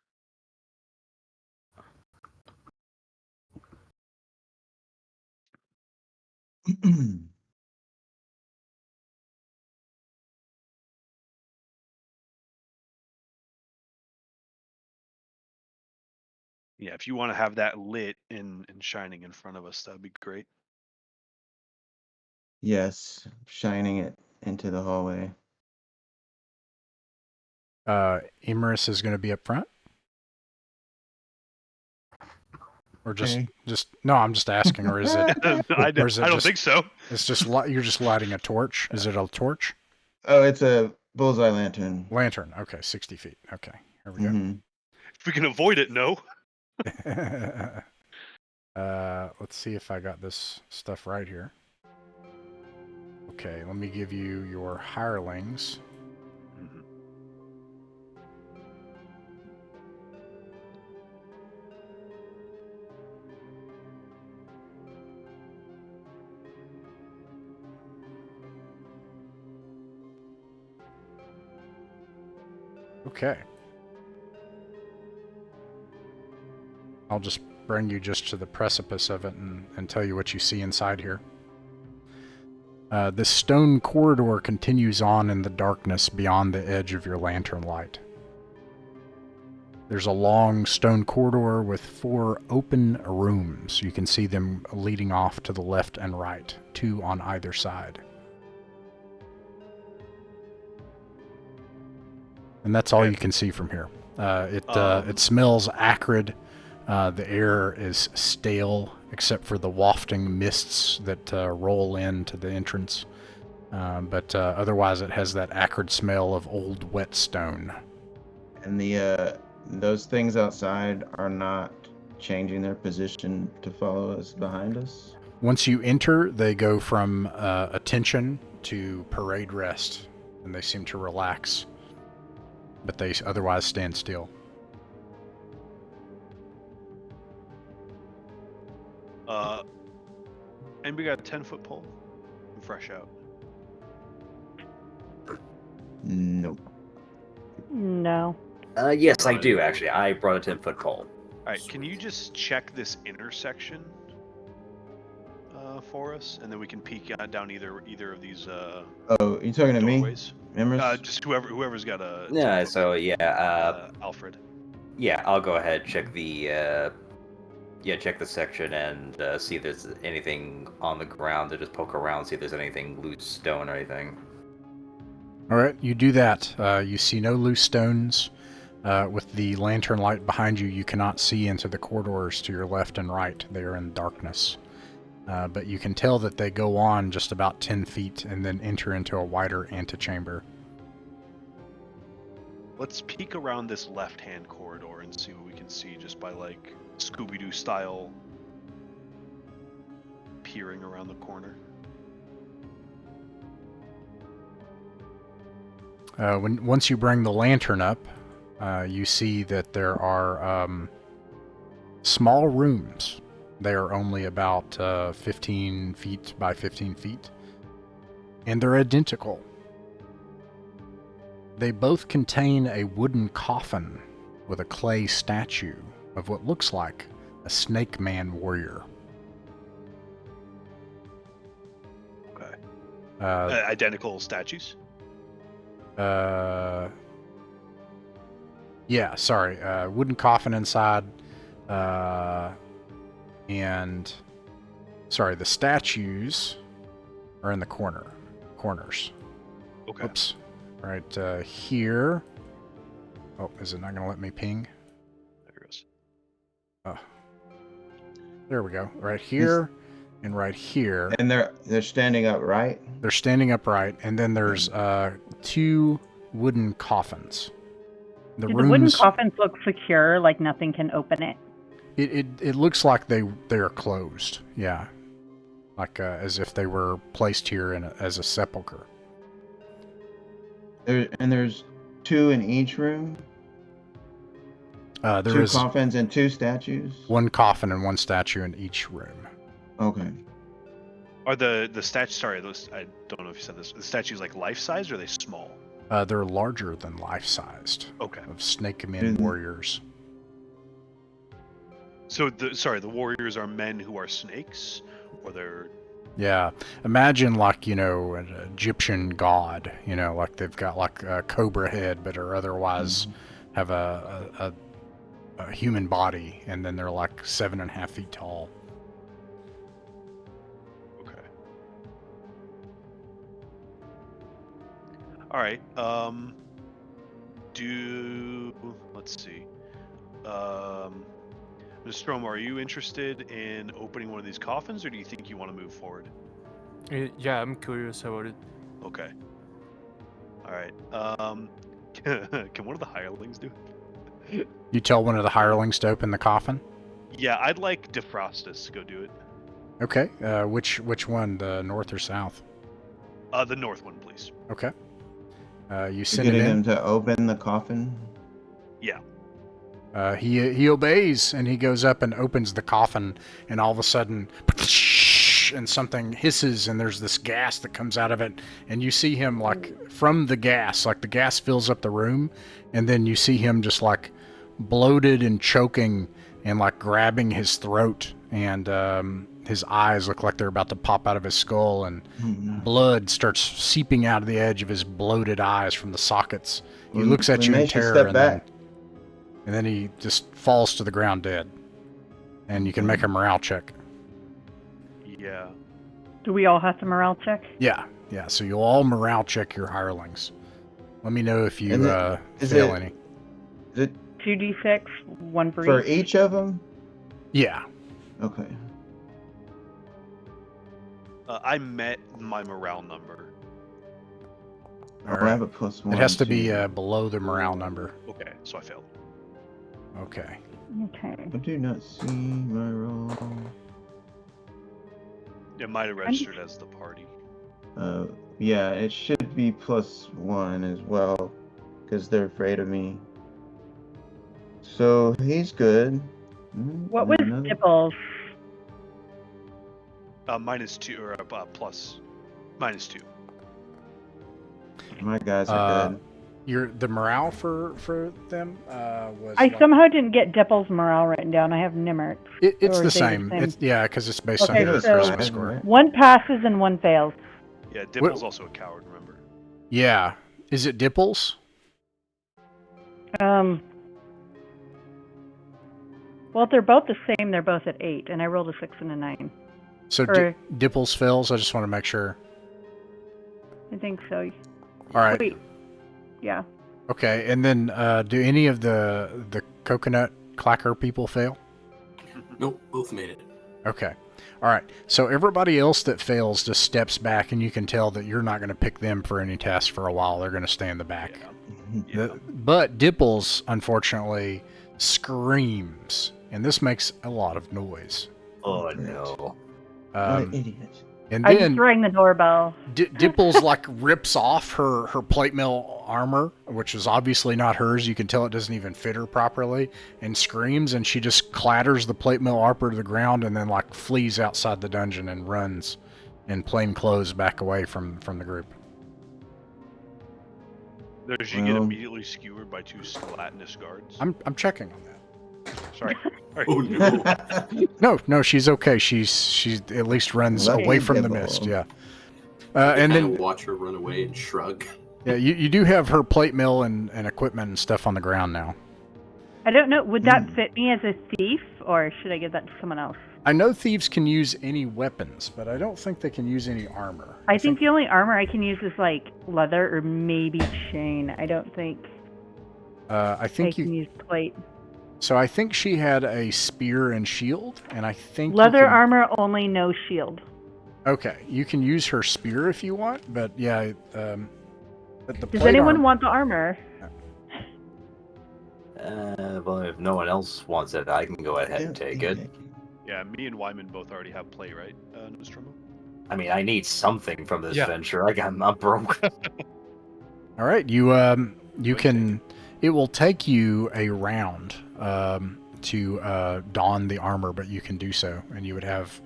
Yeah, if you want to have that lit and shining in front of us, that'd be great. Yes, shining it into the hallway. 𝕬𝖃𝖋𝖍𝖊𝖗 is going to be up front? Or Okay. no, I'm just asking, or is it? I don't think so. It's just you're just lighting a torch. Is it a torch? Oh, it's a bullseye lantern. Lantern. Okay, 60 feet. Okay, here we go. Mm-hmm. If we can avoid it, no. Let's see if I got this stuff right here. Okay, let me give you your hirelings. Okay. I'll just bring you just to the precipice of it and tell you what you see inside here. This stone corridor continues on in the darkness beyond the edge of your lantern light. There's a long stone corridor with 4 open rooms. You can see them leading off to the left and right, 2 on either side. And that's all you can see from here. It smells acrid. The air is stale, except for the wafting mists that roll into the entrance. But otherwise, it has that acrid smell of old wet stone. And those things outside are not changing their position to follow us behind us? Once you enter, they go from attention to parade rest, and they seem to relax. But they otherwise stand still. And we got a 10-foot pole. I'm fresh out. Nope. No. Yes, I do actually. I brought a 10-foot pole. Alright, can you just check this intersection for us? And then we can peek down either of these Oh, you talking to me? doorways. Remember? Just whoever's got a. Yeah. So yeah. Alfred. Yeah, I'll go ahead check the check the section and see if there's anything on the ground. To just poke around, see if there's anything loose stone or anything. All right, you do that. You see no loose stones. With the lantern light behind you, you cannot see into the corridors to your left and right. They are in darkness. But you can tell that they go on just about 10 feet and then enter into a wider antechamber. Let's peek around this left-hand corridor and see what we can see just by, like, Scooby-Doo style peering around the corner. Once you bring the lantern up, you see that there are small rooms. They are only about 15 feet by 15 feet, and they're identical. They both contain a wooden coffin with a clay statue of what looks like a snake man warrior. Okay. Uh, Identical statues? Yeah, sorry. Wooden coffin inside. And sorry, the statues are in the corners. Okay. Oops. Right here. Oh, is it not going to let me ping? There it goes. Oh. There we go. Right here and right here. And they're standing upright. They're standing upright, and then there's two wooden coffins. Do the wooden coffins look secure, like nothing can open it? It looks like they are closed. Yeah, like as if they were placed here as a sepulcher. There's two in each room. There is two coffins and two statues. one coffin and one statue in each room. Okay. Are the statues? Sorry, those. I don't know if you said this. The statues like life-size or are they small? They're larger than life-sized. Okay. Of snake men warriors. So the warriors are men who are snakes, or they're. Yeah, imagine like, an Egyptian god, like they've got like a cobra head, but are otherwise have a human body, and then they're like 7.5 feet tall. Okay. All right. Let's see. Nostromo, are you interested in opening one of these coffins, or do you think you want to move forward? Yeah, I'm curious about it. Okay. All right. Can one of the hirelings do it? You tell one of the hirelings to open the coffin? Yeah, I'd like Defrostus to go do it. Okay. Which one, the north or south? The north one, please. Okay. You You're send it getting in. him to open the coffin. Yeah. He obeys, and he goes up and opens the coffin, and all of a sudden, and something hisses, and there's this gas that comes out of it, and you see him, like, from the gas, like the gas fills up the room, and then you see him just, like, bloated and choking, and, like, grabbing his throat, and his eyes look like they're about to pop out of his skull, and blood starts seeping out of the edge of his bloated eyes from the sockets. He looks at you in terror, and then he just falls to the ground dead. And you can make a morale check. Yeah. Do we all have to morale check? Yeah. So you'll all morale check your hirelings. Let me know if you fail any. Is it 2d6, one for for each. each of them? Yeah. Okay. I met my morale number. All I have right. a +1. It has to be too. below the morale number. Okay, so I failed. Okay. Okay. I do not see my roll. It might have registered as the party. Yeah, it should be +1 as well, because they're afraid of me. So he's good. What was Another- Dipples? -2 or plus -2. My guys are good. The morale for them was. I somehow didn't get Dipples' morale written down. I have 𝕬𝖚𝖋𝖍𝖈𝖗. It's or the they same. Yeah, because it's based Okay, on your so- charisma score. One passes and one fails. Yeah, Dibble's also a coward, remember? Yeah. Is it Dipples? Well, they're both the same. They're both at 8, and I rolled a 6 and a 9. So Or- Dipples fails? I just want to make sure. I think so. All right. Wait. Yeah. Okay, and then do any of the coconut clacker people fail? Nope, both made it. Okay. All right. So everybody else that fails just steps back, and you can tell that you're not going to pick them for any tasks for a while. They're going to stay in the back. Yeah. But Dipples, unfortunately, screams, and this makes a lot of noise. Oh no. What an idiot. And I then just rang the doorbell. Dipples like rips off her plate mail armor, which is obviously not hers. You can tell it doesn't even fit her properly, and screams, and she just clatters the plate mail armor to the ground, and then like flees outside the dungeon and runs in plain clothes back away from the group. Does she get immediately skewered by 2 gelatinous guards? I'm checking on that. Sorry. Oh no. No, she's okay. She at least runs Lucky away from the Dibble. mist. Yeah. And And then then watch her run away and shrug. yeah, you do have her plate mill and equipment and stuff on the ground now. I don't know. Would that fit me as a thief, or should I give that to someone else? I know thieves can use any weapons, but I don't think they can use any armor. I think the only armor I can use is like leather or maybe chain. I don't think I think I can use plate. So I think she had a spear and shield, and I think you Leather can- armor only, no shield. Okay, you can use her spear if you want, but yeah. But the Does plate anyone armor- want the armor? Well, if no one else wants it, I can go ahead and take it. Yeah, me and Wyman both already have play, right, Nostromo? I mean, I need something from this Yeah. venture. I'm broke. All right, you can. It will take you a round to don the armor, but you can do so, and you would have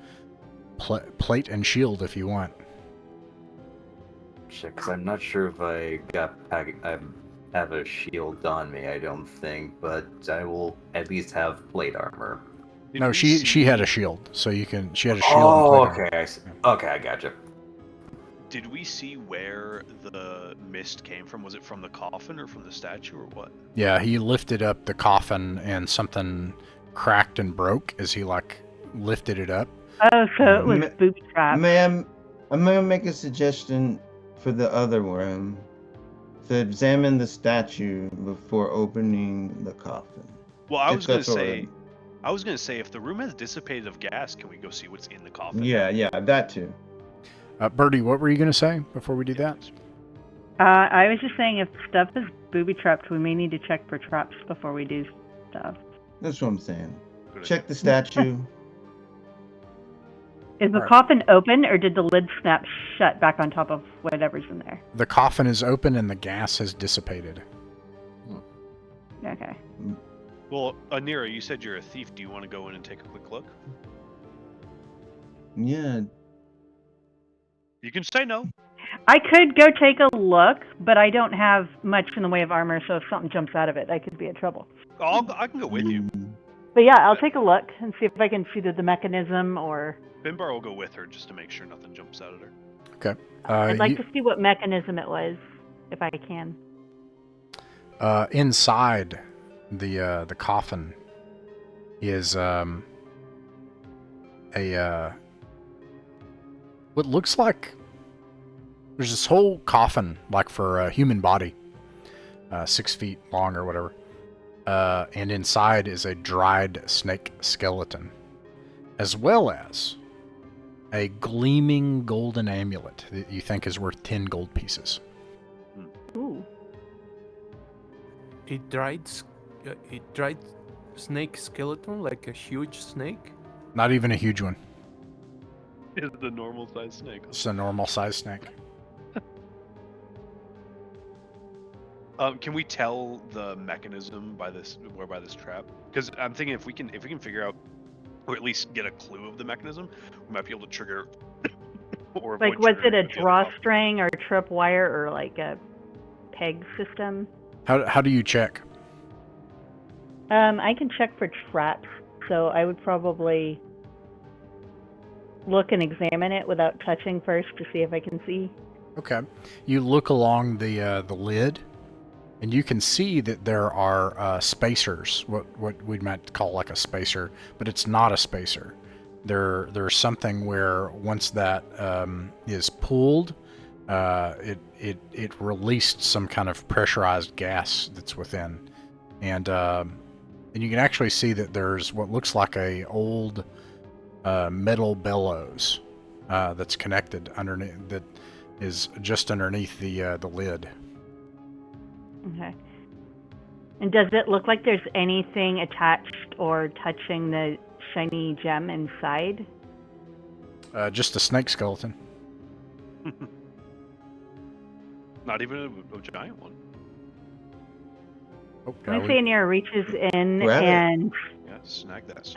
plate and shield if you want. Because I'm not sure if I have a shield on me. I don't think, but I will at least have plate armor. Did No, we she see- had a shield, so you can. She had a shield. Oh, and plate okay. armor. I see. Okay, I gotcha. Did we see where the mist came from? Was it from the coffin or from the statue or what? Yeah, he lifted up the coffin, and something cracked and broke as he lifted it up. Oh, so it was Ma- booby trap. Ma'am, I'm gonna make a suggestion for the other room. To examine the statue before opening the coffin. Well, I If was gonna that's all say, right. if the room has dissipated of gas, can we go see what's in the coffin? Yeah, that too. Bertie, what were you going to say before we do that? I was just saying if stuff is booby trapped, we may need to check for traps before we do stuff. That's what I'm saying. Good Check the statue. Is the Alright. coffin open, or did the lid snap shut back on top of whatever's in there? The coffin is open and the gas has dissipated. Okay. Well, Anira, you said you're a thief. Do you want to go in and take a quick look? Yeah. You can say no. I could go take a look, but I don't have much in the way of armor, so if something jumps out of it, I could be in trouble. I can go with you. But yeah, I'll take a look and see if I can see the mechanism, or Finbar will go with her just to make sure nothing jumps out at her. Okay. I'd like to see what mechanism it was, if I can. Inside the coffin is what looks like there's this whole coffin like for a human body, 6 feet long or whatever, and inside is a dried snake skeleton, as well as a gleaming golden amulet that you think is worth 10 gold pieces. Ooh. A dried snake skeleton, like a huge snake. Not even a huge one. Is the normal sized snake? It's a normal sized snake. Can we tell the mechanism by this trap? Because I'm thinking if we can figure out, or at least get a clue of the mechanism, we might be able to trigger. Or Like, avoid was it a triggering the other drawstring or a tripwire or like a peg system? How do you check? I can check for traps, so I would probably look and examine it without touching first to see if I can see. Okay. You look along the lid, and you can see that there are spacers, what we might call like a spacer, but it's not a spacer. There's something where once that is pulled, it released some kind of pressurized gas that's within, and you can actually see that there's what looks like a old metal bellows that's connected underneath, that is just underneath the lid. Okay. And does it look like there's anything attached or touching the shiny gem inside? Just a snake skeleton. Not even a giant one. Oh, Luciania reaches in Grab it. and Yeah, snag that.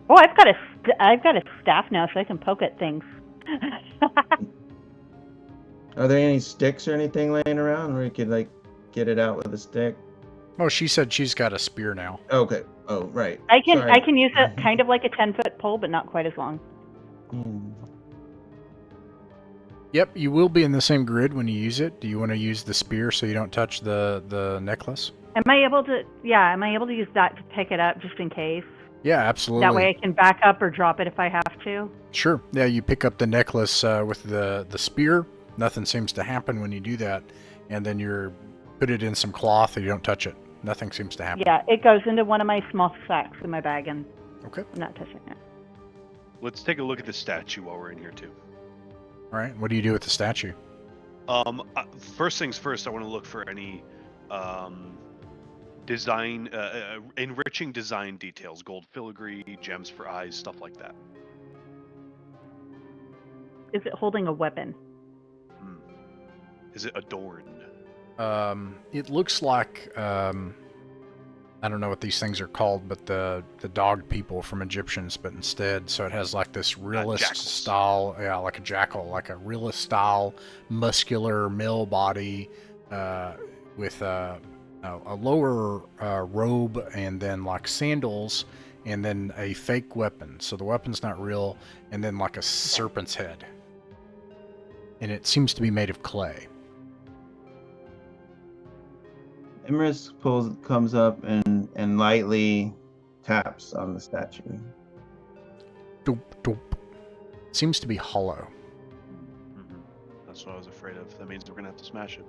Oh, I've got a staff now, so I can poke at things. Are there any sticks or anything laying around where you could like get it out with a stick? Oh, she said she's got a spear now. Okay. Oh, right. I Sorry. can use it kind of like a 10-foot pole, but not quite as long. Yep, you will be in the same grid when you use it. Do you want to use the spear so you don't touch the necklace? Am I able to? Yeah, am I able to use that to pick it up just in case? Yeah, absolutely. That way I can back up or drop it if I have to. Sure. Yeah, you pick up the necklace with the spear. Nothing seems to happen when you do that, and then you put it in some cloth and you don't touch it. Nothing seems to happen. Yeah, it goes into one of my small sacks in my bag, and Okay. I'm not touching it. Let's take a look at the statue while we're in here too. All right. What do you do with the statue? First things first, I want to look for any design, enriching design details, gold filigree, gems for eyes, stuff like that. Is it holding a weapon? Is it adorned? It looks like I don't know what these things are called, but the dog people from Egyptians, but instead, so it has like this realist jackals. style, yeah, like a jackal, like a realist style, muscular male body with a lower robe and then like sandals and then a fake weapon. So the weapon's not real, and then like a serpent's head. And it seems to be made of clay. Imris comes up and lightly taps on the statue. Doop, doop. It seems to be hollow. That's what I was afraid of. That means we're gonna have to smash it.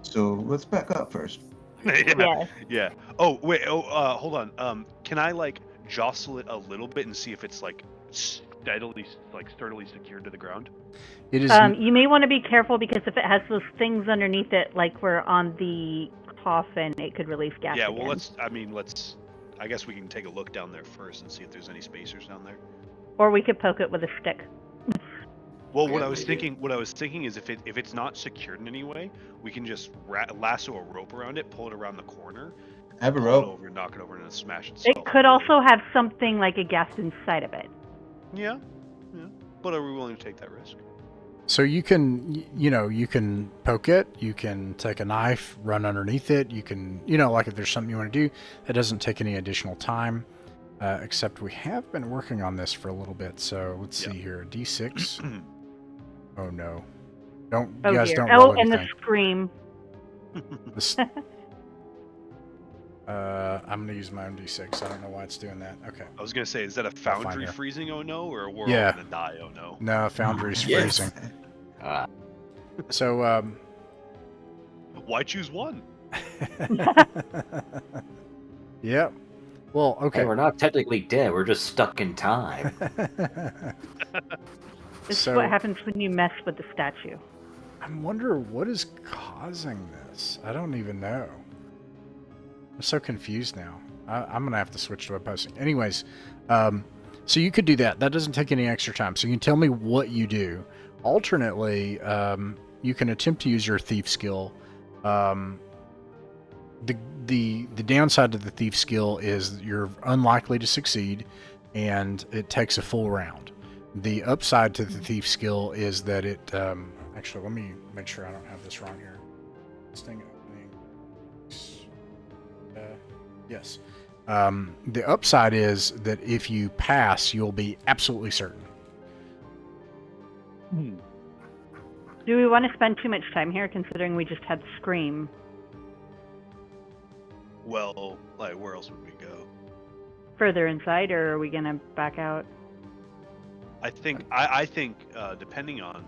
So let's back up first. Yes. Yeah. Oh wait. Hold on. Can I like jostle it a little bit and see if it's like sturdily secured to the ground? It is. You may want to be careful because if it has those things underneath it, like were on the coffin, it could release gas. Yeah. again. Well, I guess we can take a look down there first and see if there's any spacers down there. Or we could poke it with a stick. Well, Yeah, what I was maybe. thinking is if it's not secured in any way, we can just lasso a rope around it, pull it around the corner, I have a pull it rope. over, knock it over, and then smash it. It could also have something like a gas inside of it. Yeah. But are we willing to take that risk? So you can, you can poke it, you can take a knife, run underneath it, you can, like if there's something you want to do, that doesn't take any additional time, except we have been working on this for a little bit, so let's see here, D6. Oh no. You guys dear. don't roll and the anything. scream. This- I'm gonna use my own D6, I don't know why it's doing that. Okay. I was gonna say, is that a find foundry her. freezing? Oh no, or a world Yeah. gonna die? Oh no. No, Foundry's Yes. freezing. Ah, So, Why choose one? Yep. Well, okay, okay. we're not technically dead. We're just stuck in time. This So- is what happens when you mess with the statue. I wonder what is causing this. I don't even know. I'm so confused now. I'm going to have to switch to web posting. Anyways, so you could do that. That doesn't take any extra time. So you can tell me what you do. Alternately, you can attempt to use your thief skill. The downside to the thief skill is you're unlikely to succeed, and it takes a full round. The upside to the thief skill is that it actually, let me make sure I don't have this wrong here. This thing opening. Yes. The upside is that if you pass, you'll be absolutely certain. Do we want to spend too much time here, considering we just had Scream? Well, like, where else would we go? Further inside, or are we gonna back out? I think depending on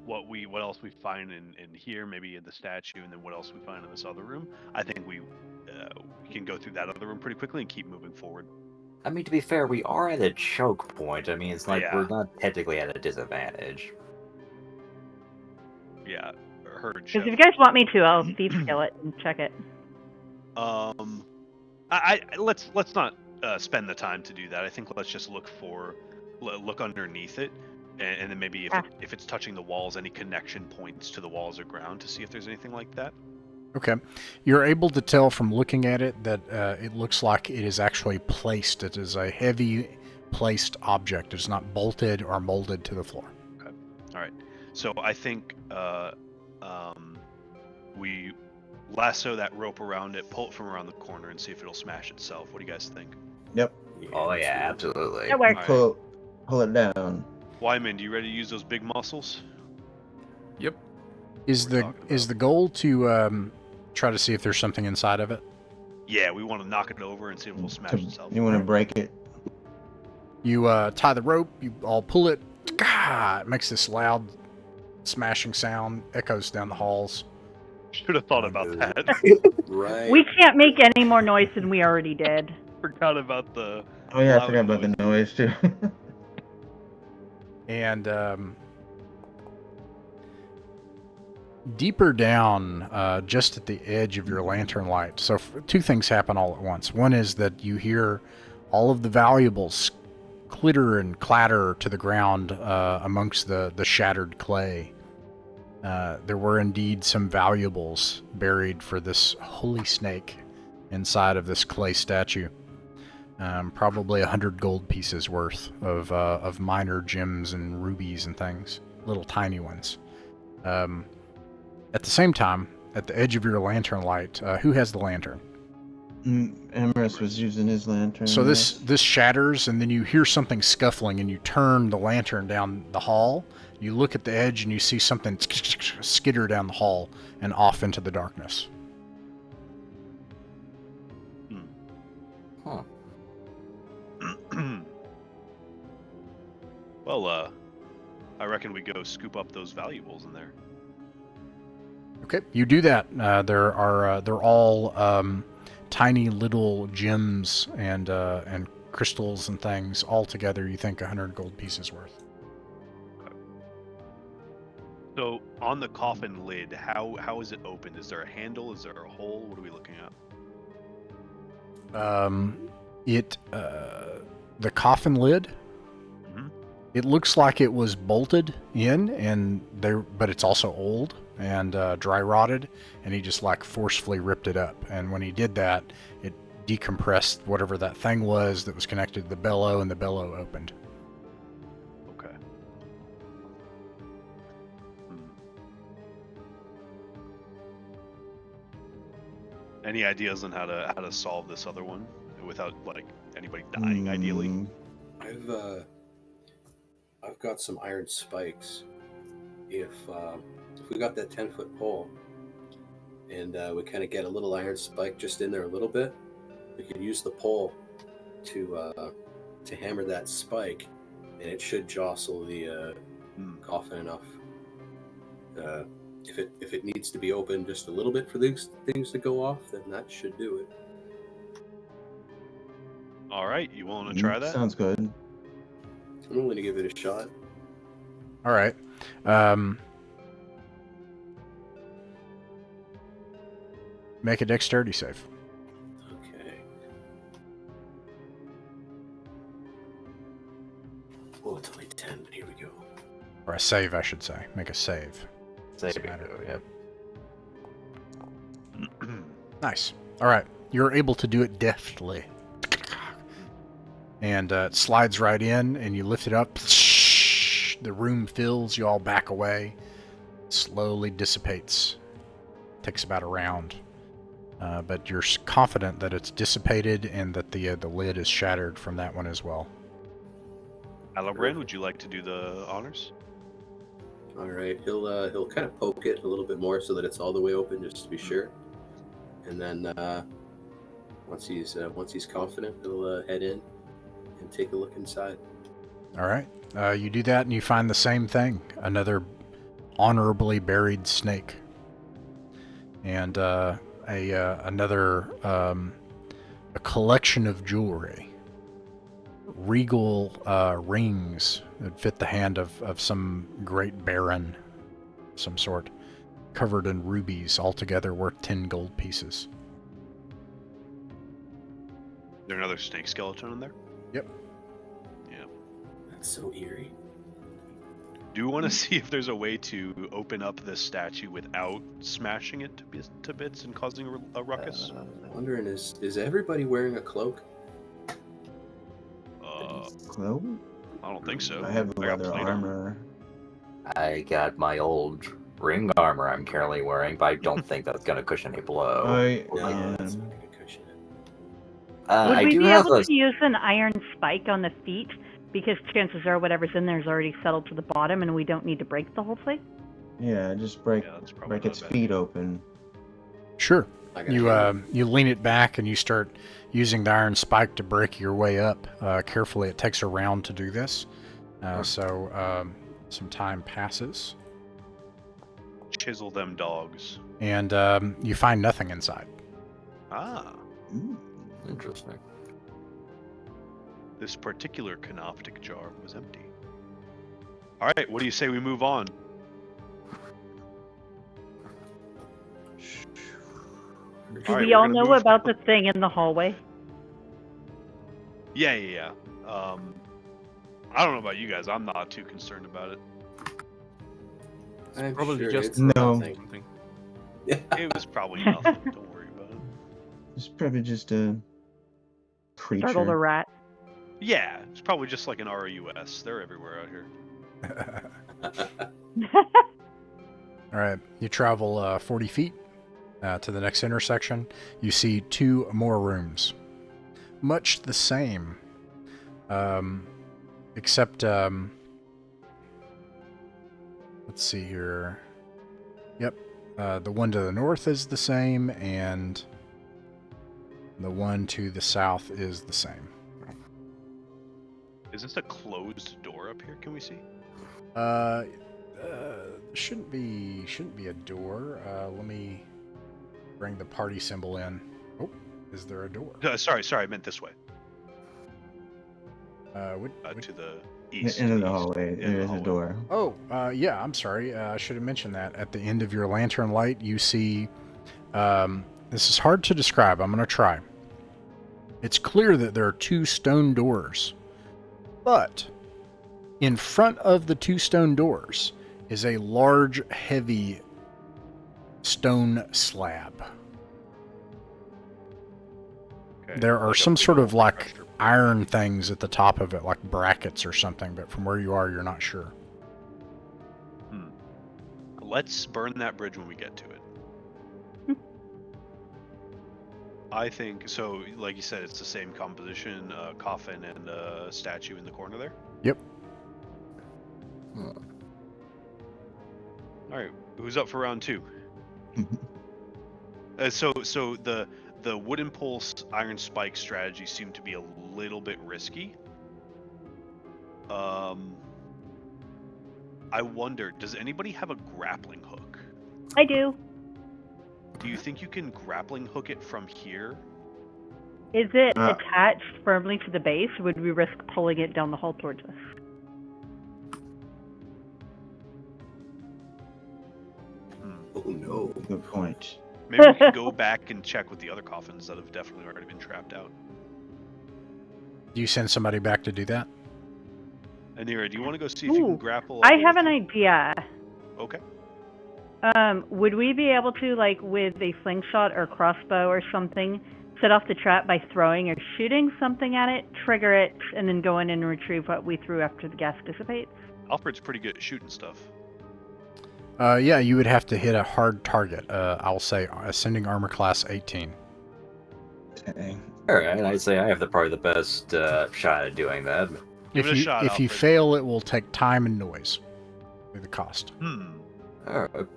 what else we find in here, maybe in the statue, and then what else we find in this other room, I think we can go through that other room pretty quickly and keep moving forward. I mean, to be fair, we are at a choke point. I mean, it's like Yeah. we're not technically at a disadvantage. Yeah, heard. Because if you guys want me to, I'll thief scale it and check it. Let's not spend the time to do that. I think let's just look underneath it, and then maybe if it's touching the walls, any connection points to the walls or ground to see if there's anything like that. Okay. You're able to tell from looking at it that it looks like it is actually placed. It is a heavy placed object. It's not bolted or molded to the floor. Okay. All right. So I think we lasso that rope around it, pull it from around the corner, and see if it'll smash itself. What do you guys think? Yep. Oh yeah, absolutely. That works. All right. Pull it down. Wyman, do you ready to use those big muscles? Yep. Is the goal to try to see if there's something inside of it? Yeah, we want to knock it over and see if it'll smash itself. You want to break it? You tie the rope, you all pull it. Gah! It makes this loud smashing sound, echoes down the halls. Should have thought about that. Right. We can't make any more noise than we already did. Forgot about the. Oh yeah, I loud forgot about the noise too. And deeper down, just at the edge of your lantern light. So two things happen all at once. One is that you hear all of the valuables clitter and clatter to the ground amongst the shattered clay. There were indeed some valuables buried for this holy snake inside of this clay statue. Probably 100 gold pieces worth of minor gems and rubies and things, little tiny ones. At the same time, at the edge of your lantern light, who has the lantern? Emrys was using his lantern. So this shatters, and then you hear something scuffling, and you turn the lantern down the hall. You look at the edge, and you see something skitter down the hall and off into the darkness. Huh. Well, I reckon we go scoop up those valuables in there. Okay, you do that. They're all tiny little gems and crystals and things. All together, you think 100 gold pieces worth. Okay. So on the coffin lid, how is it opened? Is there a handle? Is there a hole? What are we looking at? The coffin lid. Mm-hmm. It looks like it was bolted in, but it's also old and dry rotted, and he just like forcefully ripped it up. And when he did that, it decompressed whatever that thing was that was connected to the bellow, and the bellow opened. Okay. Any ideas on how to solve this other one without like anybody dying? Ideally. I've got some iron spikes. If we got that 10-foot pole and we kind of get a little iron spike just in there a little bit, we could use the pole to hammer that spike, and it should jostle the coffin enough. If it needs to be open just a little bit for these things to go off, then that should do it. All right, you willing to try that? Sounds good. I'm willing to give it a shot. All right. Make a dexterity save. Okay. Oh, it's only 10, but here we go. Or a save, I should say. Make a save. Save Doesn't it, matter. yep. Nice. All right. You're able to do it deftly. And it slides right in, and you lift it up. The room fills. You all back away. Slowly dissipates. Takes about a round. But you're confident that it's dissipated and that the lid is shattered from that one as well. Alabran, would you like to do the honors? All right, he'll kind of poke it a little bit more so that it's all the way open, just to be sure. And then once he's confident, he'll head in and take a look inside. All right. You do that and you find the same thing. Another honorably buried snake. And another a collection of jewelry. Regal rings that fit the hand of some great baron of some sort, covered in rubies, altogether worth 10 gold pieces. Is there another snake skeleton in there? Yep. Yeah. That's so eerie. Do you want to see if there's a way to open up this statue without smashing it to bits and causing a ruckus? I'm wondering, is everybody wearing a cloak? Cloak? I don't think so. I have got leather plate armor. I got my old ring armor I'm currently wearing, but I don't think that's going to cushion a blow. Yeah, that's not gonna cushion it. Would I we do be have able a... to use an iron spike on the feet? Because chances are whatever's in there is already settled to the bottom and we don't need to break the whole thing? Yeah, just break that's probably break not its a bad feet open. Sure. I got You lean it back and you start using the iron spike to break your way up. Carefully, it takes a round to do this. So some time passes. Chisel them dogs. And you find nothing inside. Ah. Ooh. Interesting. This particular canoptic jar was empty. All right, what do you say we move on? Do Alright, we we're all gonna know move- about the thing in the hallway? Yeah. I don't know about you guys. I'm not too concerned about it. I'm Probably sure just it's No. nothing. something. It was probably nothing. Don't worry about it. It's probably just a creature. Startled a rat. Yeah, it's probably just like an ROUS. They're everywhere out here. All right, you travel 40 feet to the next intersection. You see 2 more rooms. Much the same, except, let's see here. Yep, the one to the north is the same, and the one to the south is the same. Is this a closed door up here? Can we see? Shouldn't be a door. Let me bring the party symbol in. Oh, is there a door? Sorry, I meant this way. To To the east. Into to the east. hallway, In there the is a hallway. door. Oh, yeah, I'm sorry. I should have mentioned that. At the end of your lantern light, you see... this is hard to describe. I'm going to try. It's clear that there are 2 stone doors. But in front of the 2 stone doors is a large, heavy stone slab. Okay, There are like a some big sort old of like pressure- iron things at the top of it, like brackets or something, but from where you are, you're not sure. Let's burn that bridge when we get to it. I think so. Like you said, it's the same composition: coffin and statue in the corner there. Yep. All right, who's up for round 2? So the wooden pulse iron spike strategy seemed to be a little bit risky. I wonder, does anybody have a grappling hook? I do. Do you think you can grappling hook it from here? Is it attached firmly to the base? Would we risk pulling it down the hall towards us? Oh no. Good point. Maybe we could go back and check with the other coffins that have definitely already been trapped out. Do you send somebody back to do that? Anira, do you want to go see if you can Ooh, grapple? I all the have way an idea. Okay. Would we be able to, like, with a slingshot or crossbow or something, set off the trap by throwing or shooting something at it, trigger it, and then go in and retrieve what we threw after the gas dissipates? Alfred's pretty good at shooting stuff. Yeah, you would have to hit a hard target. I'll say ascending armor class 18. Okay. Alright, I'd say I have probably the best shot at doing that. Give it a shot, If you Alfred. fail, it will take time and noise. The cost. All right.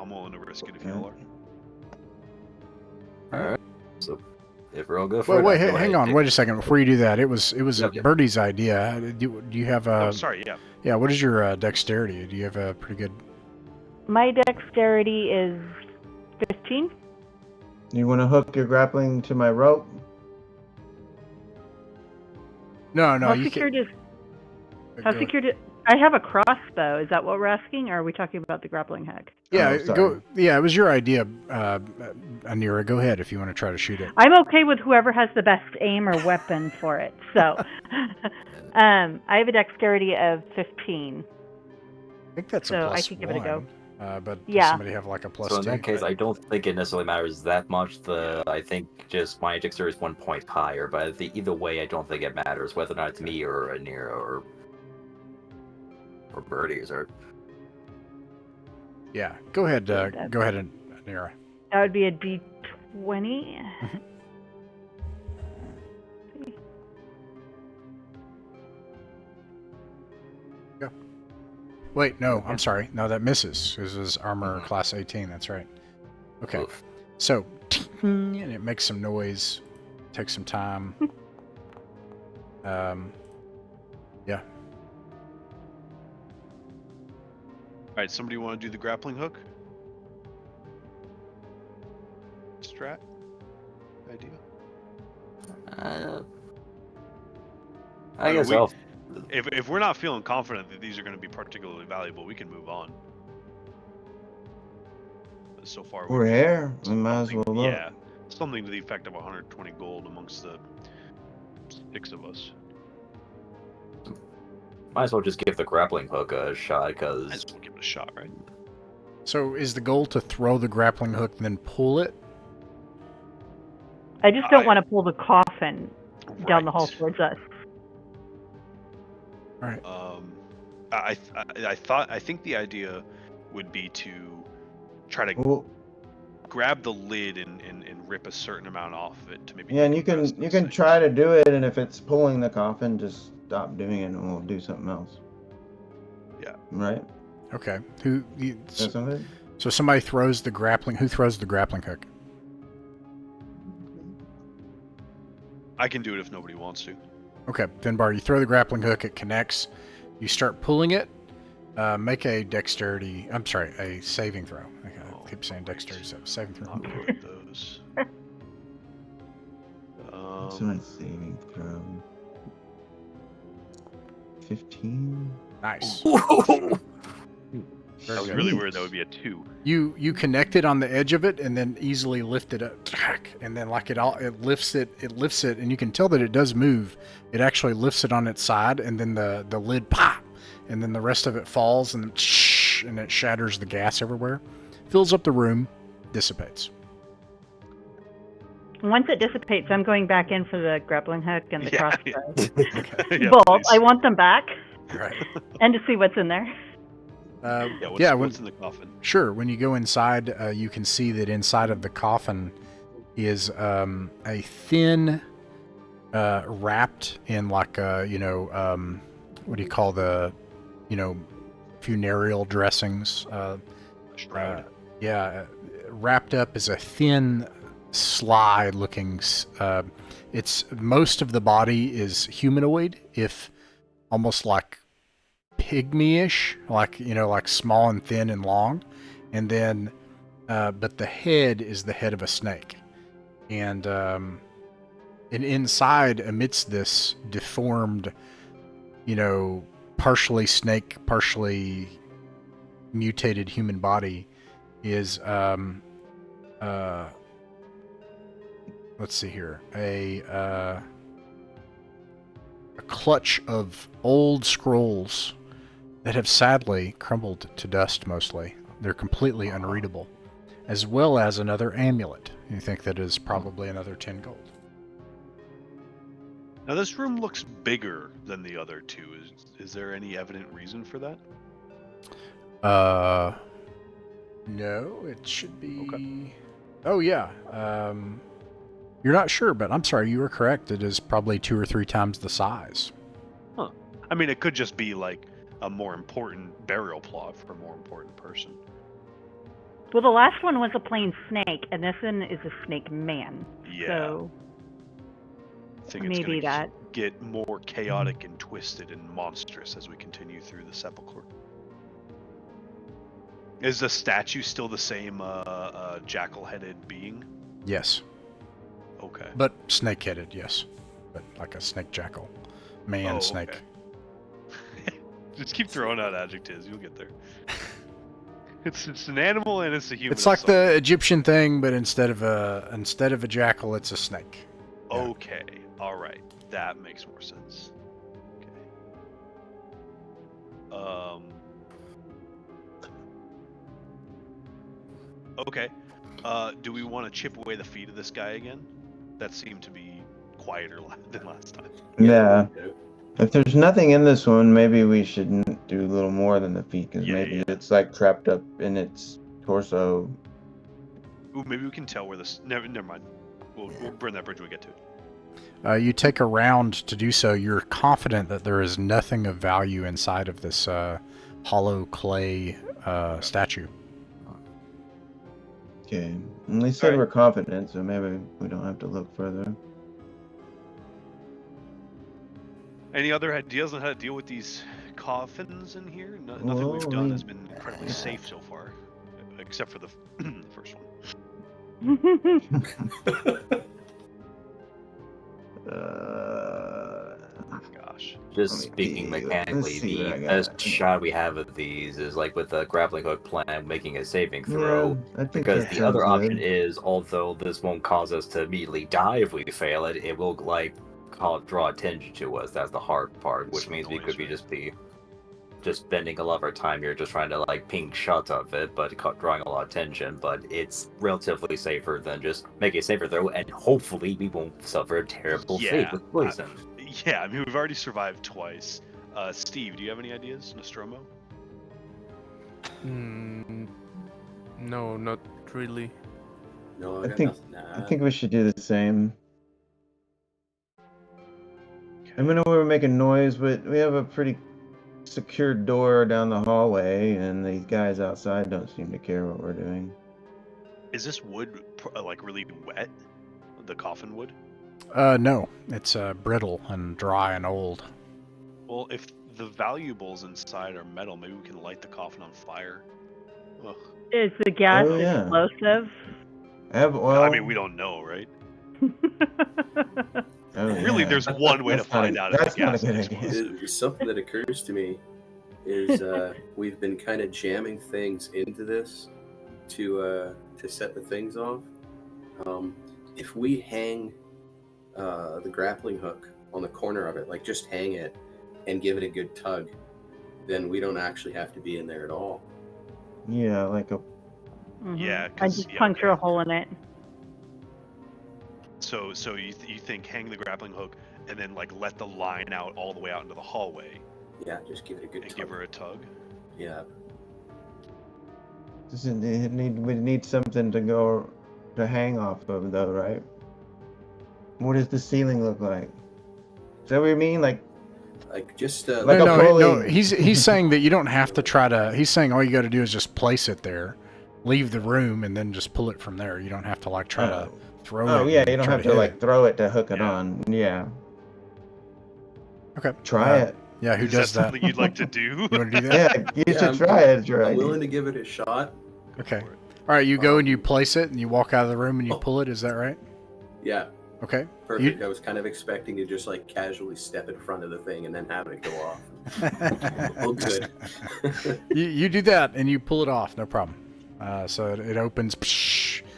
I'm willing to risk it if y'all are. All right. So if we're all good for Well, it, wait, I'll go hang ahead on, and wait a second. Before you do that, it was Yep. Birdie's idea. Do you have a? Oh, sorry. Yeah. Yeah. What is your dexterity? Do you have a pretty good? My dexterity is 15. You want to hook your grappling to my rope? No, How you secured can. is? How secured is? I have a crossbow. Is that what we're asking, or are we talking about the grappling hook? Yeah, Oh, sorry. go. Yeah, it was your idea, Anira. Go ahead if you want to try to shoot it. I'm okay with whoever has the best aim or weapon for it. So, I have a dexterity of 15. I think that's So a I plus could give it a go. one. But does Yeah. somebody have like a plus So in two? that case, I don't think it necessarily matters that much. I think just my dexterity is 1 point higher, but either way, I don't think it matters whether or not it's me or Anira or Birdie's or. Yeah, go ahead. Yeah, Go ahead, Anira. That would be a D20. Go. Wait, no, I'm sorry. No, that misses. This is armor class 18. That's right. Okay. Oof. So, and it makes some noise. Takes some time. Yeah. All right. Somebody want to do the grappling hook? Strat? Idea? I guess we- I'll. If we're not feeling confident that these are going to be particularly valuable, we can move on. But so far, We're here. We might as something- well look. Yeah, something to the effect of 120 gold amongst the 6 of us. Might as well just give the grappling hook a shot, Might because as well give it a shot, right? So, is the goal to throw the grappling hook and then pull it? I just don't want to pull the coffin down the hall Right. towards us. All right. I think the idea would be to try to Well, grab the lid and rip a certain amount off of it to maybe. yeah, and you decompress can those things. try to do it, and if it's pulling the coffin, just stop doing it, and we'll do something else. Yeah. Right? Okay. Is that something? So somebody throws the grappling. Who throws the grappling hook? I can do it if nobody wants to. Okay, Finbar, you throw the grappling hook, it connects. You start pulling it. Make a dexterity. I'm sorry, a saving throw. Okay, I keep saying dexterity, so saving throw. Not good at those. What's my saving throw? 15? Nice. That was really weird. That would be a 2. You connect it on the edge of it, and then easily lift it up, and then like it lifts it, and you can tell that it does move. It actually lifts it on its side, and then the lid pop, and then the rest of it falls, and it shatters the gas everywhere, fills up the room, dissipates. Once it dissipates, I'm going back in for the grappling hook and the crossbow. Yeah, Both. please. I want them back, Right. and to see what's in there. What's in the coffin? Sure. When you go inside, you can see that inside of the coffin is a thin, wrapped in like what do you call the, funereal dressings. Shroud. Wrapped up is a thin, sly-looking. It's most of the body is humanoid, if almost like pygmy-ish, like small and thin and long, and then but the head is the head of a snake, and inside, amidst this deformed, partially snake, partially mutated human body, is let's see here, a clutch of old scrolls that have sadly crumbled to dust mostly. They're completely unreadable. As well as another amulet. You think that is probably another 10 gold. Now this room looks bigger than the other two. Is there any evident reason for that? No, it should be... Okay. Oh, yeah. You're not sure, but I'm sorry, you were correct. It is probably 2 or 3 times the size. I mean, it could just be like a more important burial plot for a more important person. Well, the last one was a plain snake, and this one is a snake man. Yeah. So I think it's maybe gonna that. get more chaotic and twisted and monstrous as we continue through the sepulchre. Is the statue still the same jackal-headed being? Yes, Okay. but snake-headed, yes. But like a snake jackal. Man Oh, snake. okay. Just keep throwing out adjectives, you'll get there. It's an animal and it's a human. It's like the Egyptian thing, but instead of a jackal, it's a snake. Yeah. Okay, all right, that makes more sense. Okay. Okay. Do we want to chip away the feet of this guy again? That seemed to be quieter than last time. Yeah. If there's nothing in this one, maybe we should do a little more than the feet, because maybe it's like trapped up in its torso. Ooh, maybe we can tell where this. Never mind. We'll burn that bridge when we get to it. You take a round to do so. You're confident that there is nothing of value inside of this hollow clay statue. Okay. And they said we're confident, so maybe we don't have to look further. Any other ideas on how to deal with these coffins in here? Nothing we've done has been incredibly safe so far, except for the first one. Gosh. Just speaking mechanically, the best shot we have of these is like with a grappling hook plan, making a saving throw. I think Because that the other sounds option good. is, although this won't cause us to immediately die if we fail it, it will like draw attention to us. That's the hard part, which Some means we noise, could be right? just spending a lot of our time here just trying to like ping shots of it, but drawing a lot of attention. But it's relatively safer than just make a safer throw, and hopefully we won't suffer a terrible fate with poison. Yeah, I mean we've already survived twice. Steve, do you have any ideas, Nostromo? No, not really. No, I got think nothing to I add. think we should do the same. I mean, we were making noise, but we have a pretty secure door down the hallway, and these guys outside don't seem to care what we're doing. Is this wood like really wet? The coffin wood? No, it's brittle and dry and old. Well, if the valuables inside are metal, maybe we can light the coffin on fire. Ugh. Is the gas Oh, yeah. explosive? Well, I mean, we don't know, right? oh, Really, yeah. there's one way to That's not find a- out if that's the not a gas good is idea. explosive. Something that occurs to me is we've been kind of jamming things into this to set the things off. If we hang the grappling hook on the corner of it, like just hang it and give it a good tug, then we don't actually have to be in there at all. Yeah, like a. Yeah, I just puncture a hole in it. So you think hang the grappling hook and then like let the line out all the way out into the hallway Yeah, just give it a good and tug. give her a tug? Yeah. We need something to hang off of, though, right? What does the ceiling look like? Is that what you mean? Like just Like a no, pulley. he's saying that you don't have to try to. He's saying all you got to do is just place it there, leave the room, and then just pull it from there. You don't have to like try to throw it. Oh yeah, and you don't try have to hit like it. throw it to hook it Yeah. on. Yeah. Okay. Try it. Yeah, who Is does that that? something you'd like to do? You want to do that? Yeah, you should I'm- try it, I'm right? willing to give it a shot. Okay. For it. All right, you go and you place it, and you walk out of the room and you pull it. Is that right? Yeah, Okay. perfect. I was kind of expecting to just like casually step in front of the thing and then have it go off. Oh, good. you do that and you pull it off, no problem. So it opens,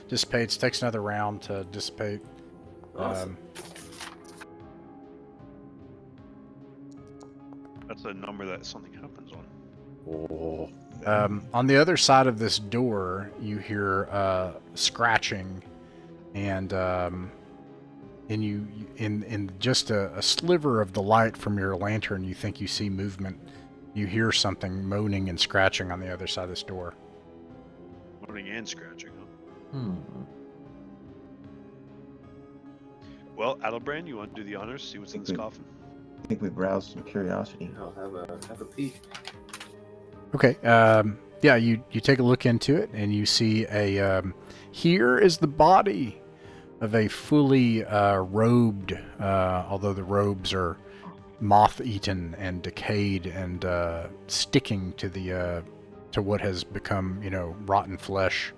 dissipates, takes another round to dissipate. Awesome. That's a number that something happens on. On the other side of this door, you hear scratching, and you in just a sliver of the light from your lantern, you think you see movement. You hear something moaning and scratching on the other side of this door. Moaning and scratching, huh? Hmm. Well, Adelbrand, you want to do the honors? See what's in this coffin? think we've roused some curiosity. I'll have a peek. Okay. Yeah, you take a look into it, and you see here is the body of a fully robed, although the robes are moth-eaten and decayed and sticking to what has become, rotten flesh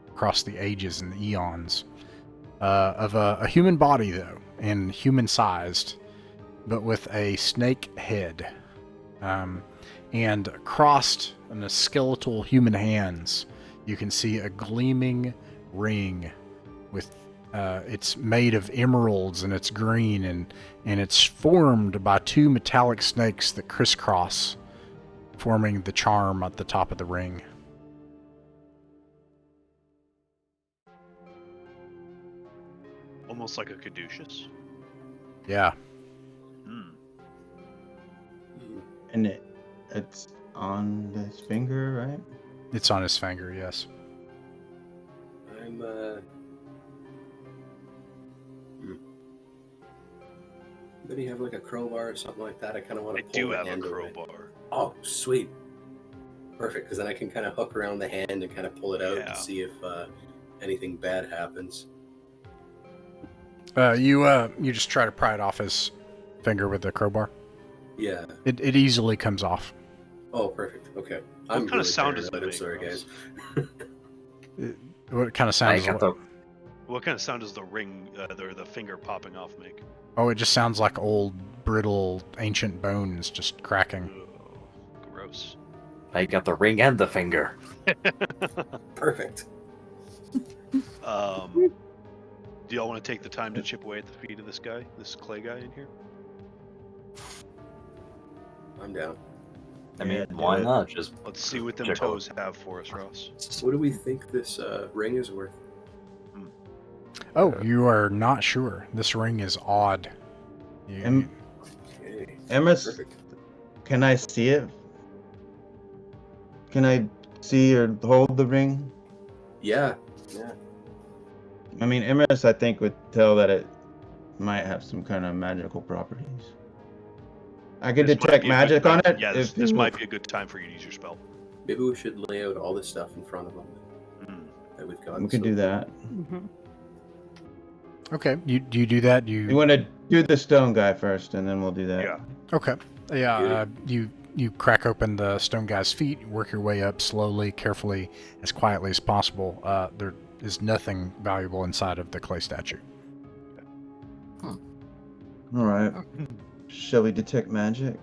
across the ages and the eons, of a human body, though, and human-sized, but with a snake head, and crossed on the skeletal human hands, you can see a gleaming ring with it's made of emeralds, and it's green, and it's formed by two metallic snakes that crisscross, forming the charm at the top of the ring. Almost like a caduceus. Yeah. And it's on his finger, right? It's on his finger, yes. I'm Maybe you have like a crowbar or something like that. I kind of want to. I do have a crowbar. Oh, sweet. Perfect, because then I can kind of hook around the hand and kind of pull it out Yeah. and see if anything bad happens. You just try to pry it off his finger with the crowbar. Yeah. It easily comes off. Oh, perfect. Okay. What kind of sound does it paranoid. make? I'm sorry, Ross? guys. What kind of sound is it? What kind of sound does the ring, or the finger popping off make? Oh, it just sounds like old, brittle, ancient bones just cracking. Oh, gross. I got the ring and the finger. Perfect. Do y'all want to take the time to chip away at the feet of this clay guy in here? I'm down. I mean, Yeah, do why it. not? Just Let's see what them Check out. toes have for us, Ross. What do we think this ring is worth? Oh, you are not sure. This ring is odd. Em- Okay. Emrys, Perfect. can I see it? Can I see or hold the ring? Yeah. Yeah. I mean, Emrys, I think, would tell that it might have some kind of magical properties. I could This might detect be a good magic on time- it. Yeah, if this you- might be a good time for you to use your spell. Maybe we should lay out all this stuff in front of them Mm. that we've got. We could do that. Mm-hmm. Okay, you do that? You want to do the stone guy first, and then we'll do that. Yeah. Okay. Yeah, you crack open the stone guy's feet, work your way up slowly, carefully, as quietly as possible. There is nothing valuable inside of the clay statue. All right. Shall we detect magic?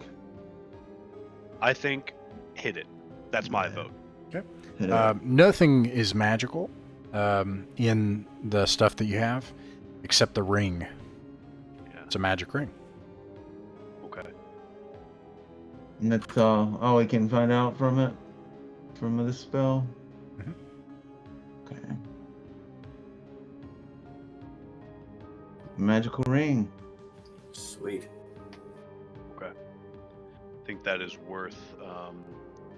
I think hit it. That's my Yeah. vote. Hit it. Nothing is magical in the stuff that you have, except the ring. Yeah. It's a magic ring. Okay. And that's all we can find out from it? From this spell? Mhm. Okay. Magical ring. Sweet. Okay. I think that is worth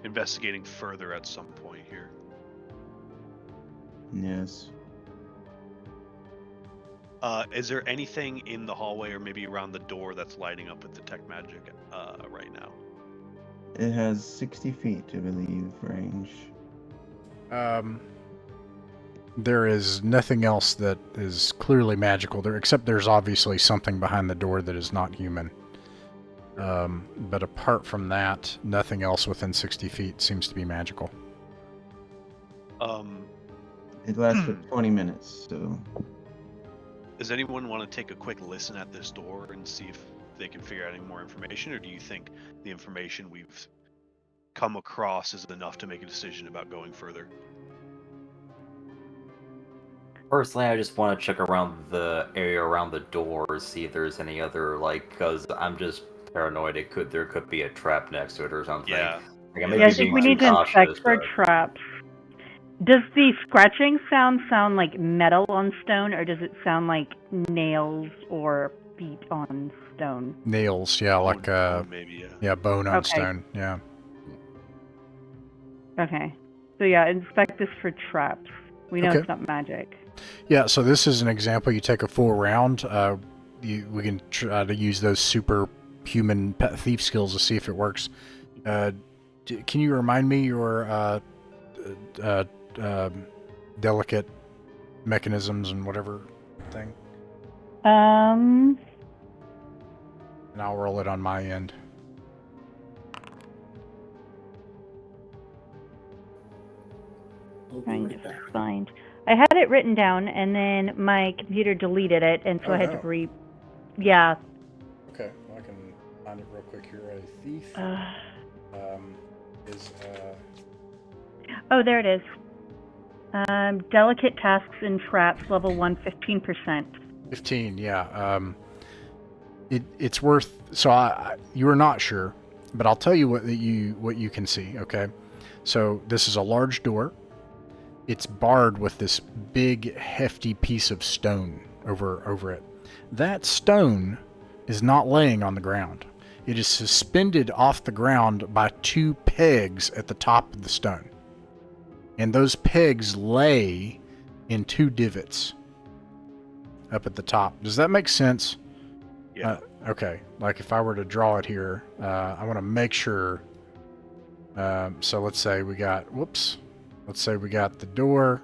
investigating further at some point here. Yes. Is there anything in the hallway or maybe around the door that's lighting up with detect magic right now? It has 60 feet, I believe, range. There is nothing else that is clearly magical there, except there's obviously something behind the door that is not human. But apart from that, nothing else within 60 feet seems to be magical. It lasts for 20 minutes, so... Does anyone want to take a quick listen at this door and see if they can figure out any more information, or do you think the information we've come across is enough to make a decision about going further? personally, I just want to check around the area around the door, see if there's any other because I'm just paranoid. There could be a trap next to it or something. Yeah. Like, Yeah, I think we need to inspect for traps. Does the scratching sound like metal on stone, or does it sound like nails or feet on stone? Nails, yeah, like maybe, yeah, bone on Okay. stone, yeah. Okay. So yeah, inspect this for traps. We know Okay. it's not magic. Yeah, so this is an example. You take a full round. We can try to use those super human thief skills to see if it works. Can you remind me your delicate mechanisms and whatever thing? And I'll roll it on my end. Trying to find. I had it written down, and then my computer deleted it, and so I had to Yeah. Okay, well, I can find it real quick here. A thief is. Oh, there it is. Delicate tasks and traps, level 1, 15%. 15, yeah. It's worth. So you are not sure, but I'll tell you what you can see. Okay, so this is a large door. It's barred with this big, hefty piece of stone over it. That stone is not laying on the ground. It is suspended off the ground by 2 pegs at the top of the stone. And those pegs lay in 2 divots up at the top. Does that make sense? Yeah. Okay. Like if I were to draw it here, I want to make sure. So let's say we got, let's say we got the door.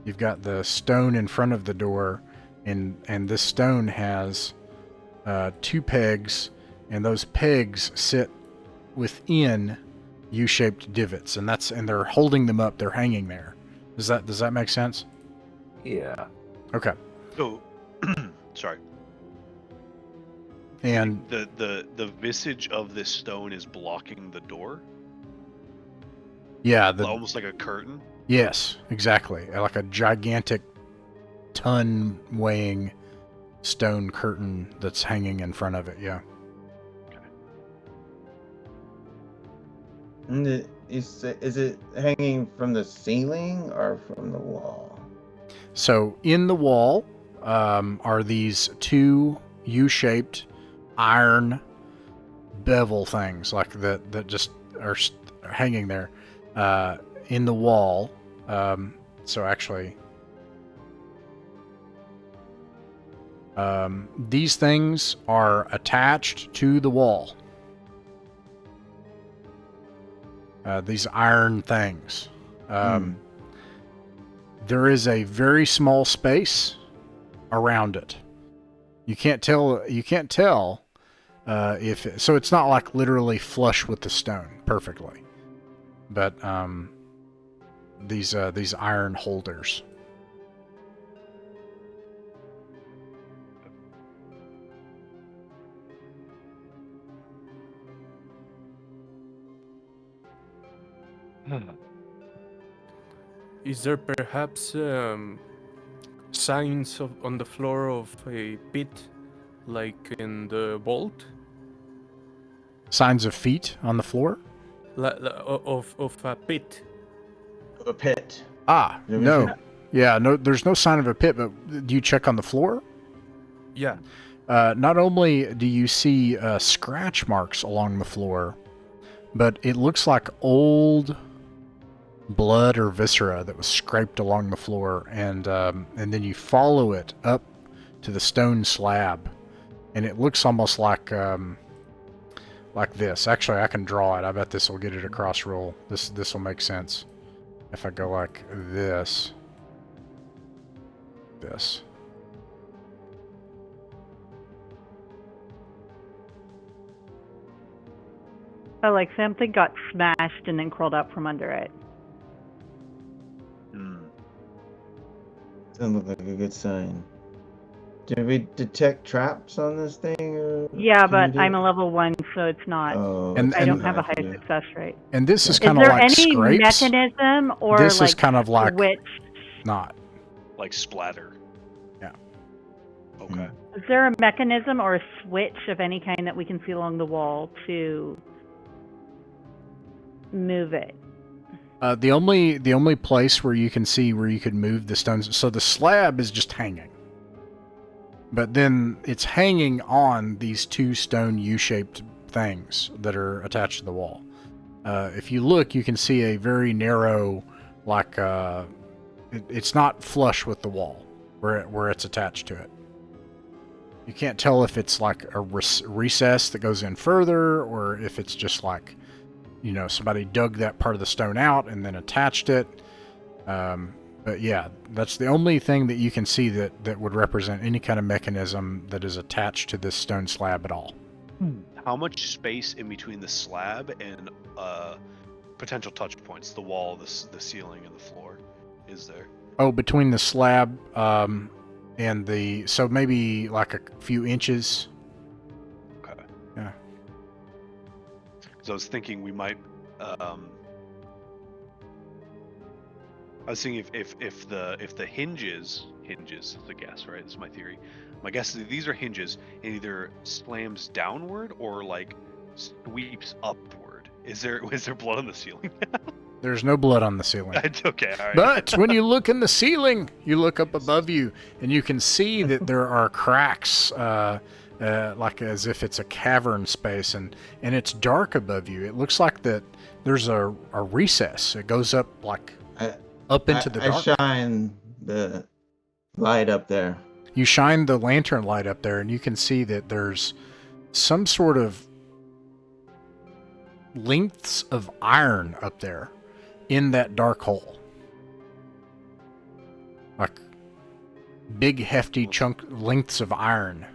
You've got the stone in front of the door, and this stone has 2 pegs, and those pegs sit within U-shaped divots, and they're holding them up. They're hanging there. Does that make sense? Yeah. Okay. So, sorry. And the visage of this stone is blocking the door. Yeah, almost like a curtain. Yes, exactly. Like a gigantic ton-weighing stone curtain that's hanging in front of it. Yeah. And is it hanging from the ceiling or from the wall? So in the wall are these 2 U-shaped iron bevel things, like that just are hanging there in the wall. So actually, these things are attached to the wall. These iron things. There is a very small space around it. You can't tell if so it's not like literally flush with the stone perfectly, but these iron holders. Is there perhaps signs on the floor of a pit, like in the vault? Signs of feet on the floor? Of a pit. A pit. No. Yeah, no, there's no sign of a pit, but do you check on the floor? Yeah. Not only do you see scratch marks along the floor, but it looks like old blood or viscera that was scraped along the floor, and then you follow it up to the stone slab, and it looks almost like this. Actually, I can draw it. I bet this will get it across roll. This will make sense if I go like this. Oh, like something got smashed and then crawled out from under it. Doesn't look like a good sign. Did we detect traps on this thing? Or yeah, but I'm a level 1, so it's not. Oh, And- I don't have a not high you. success rate. And this is Is kind of there like any scrapes. mechanism or This like is kind of like switch? not. Like splatter. Yeah. Okay. Is there a mechanism or a switch of any kind that we can see along the wall to move it? The only place where you can see where you could move the stones. So the slab is just hanging, but then it's hanging on these 2 stone U-shaped things that are attached to the wall. If you look, you can see a very narrow, like it's not flush with the wall where it's attached to it. You can't tell if it's like a recess that goes in further, or if it's just like, somebody dug that part of the stone out and then attached it. But yeah, that's the only thing that you can see that would represent any kind of mechanism that is attached to this stone slab at all. How much space in between the slab and potential touch points, the wall, the ceiling, and the floor, is there? Oh, between the slab and so maybe like a few inches. Okay. Yeah. Because I was thinking we might. I was thinking if the hinges is a guess, right? This is my theory. My guess is these are hinges, and either slams downward or like sweeps upward. Is there blood on the ceiling? There's no blood on the ceiling. Okay, all right. But when you look in the ceiling, you look up above you, and you can see that there are cracks, like as if it's a cavern space, and it's dark above you. It looks like that there's a recess. It goes up like up into the dark. I shine the light up there. You shine the lantern light up there, and you can see that there's some sort of lengths of iron up there in that dark hole. Like big, hefty lengths of iron.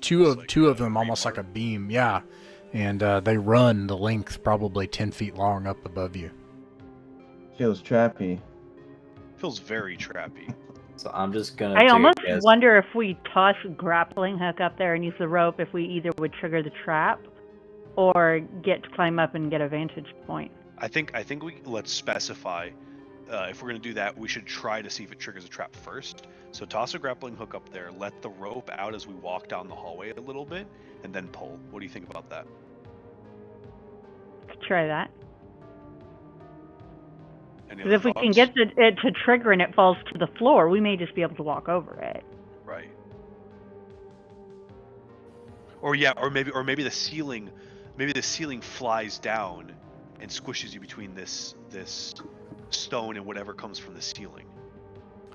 Two of them almost like a beam, yeah. And they run the length probably 10 feet long up above you. Feels trappy. Feels very trappy. So I'm just gonna. I almost guess. wonder if we toss grappling hook up there and use the rope, if we either would trigger the trap or get to climb up and get a vantage point. I think let's specify. If we're gonna do that, we should try to see if it triggers a trap first. So toss a grappling hook up there, let the rope out as we walk down the hallway a little bit, and then pull. What do you think about that? Try that. Any Because other if we can thoughts? get it to trigger and it falls to the floor, we may just be able to walk over it. Right. Or maybe the ceiling, flies down and squishes you between this stone and whatever comes from the ceiling.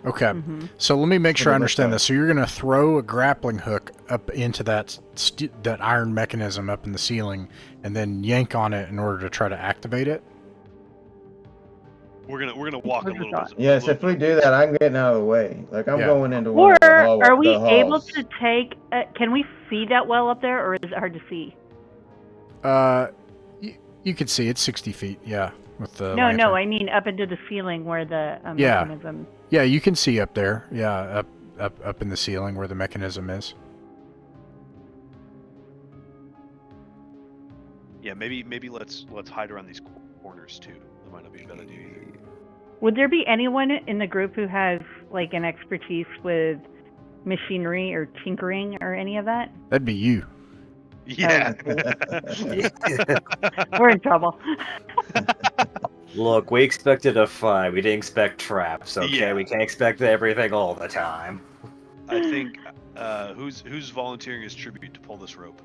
Okay, Mm-hmm. so let me make sure I What about understand that? this. So you're going to throw a grappling hook up into that iron mechanism up in the ceiling, and then yank on it in order to try to activate it? We're gonna walk a little bit. Yes, if we do that, I'm getting out of the way. Like I'm Yeah. going into one Or of the hallways. are we the able halls. to take? Can we see that well up there, or is it hard to see? You can see it's 60 feet, yeah. With the No, lantern. I mean up into the ceiling where the Yeah. mechanism. Yeah, you can see up there. Yeah, up in the ceiling where the mechanism is. Yeah, maybe let's hide around these corners too. That might not be a bad idea either. Would there be anyone in the group who has like an expertise with machinery or tinkering or any of that? That'd be you. Yeah. We're in trouble. Look, we expected a fight. We didn't expect traps. Okay, Yeah. we can't expect everything all the time. I think who's volunteering as tribute to pull this rope?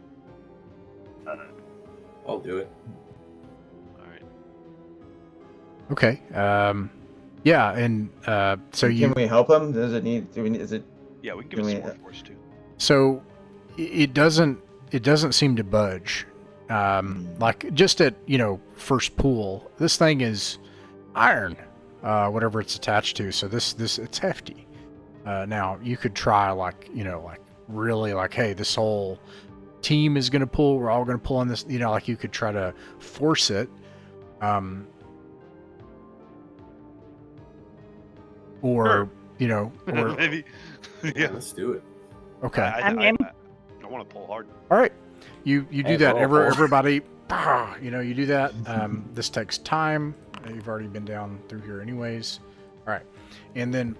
I'll do it. All right. Okay. Yeah, and so you. Can we help him? Does it need? Do we? Is it? Yeah, we can give Can it we- some more force too. So it doesn't seem to budge. Like just at first pull, this thing is iron, whatever it's attached to. So this it's hefty. Now you could try like really like, hey, this whole team is gonna pull. We're all gonna pull on this. Like you could try to force it. Or Sure. or Maybe. Yeah. Let's do it. okay. I'm in. I want to pull hard. All right, you do Hey, that. roll. Everybody, you do that. This takes time. You've already been down through here anyways. All right, and then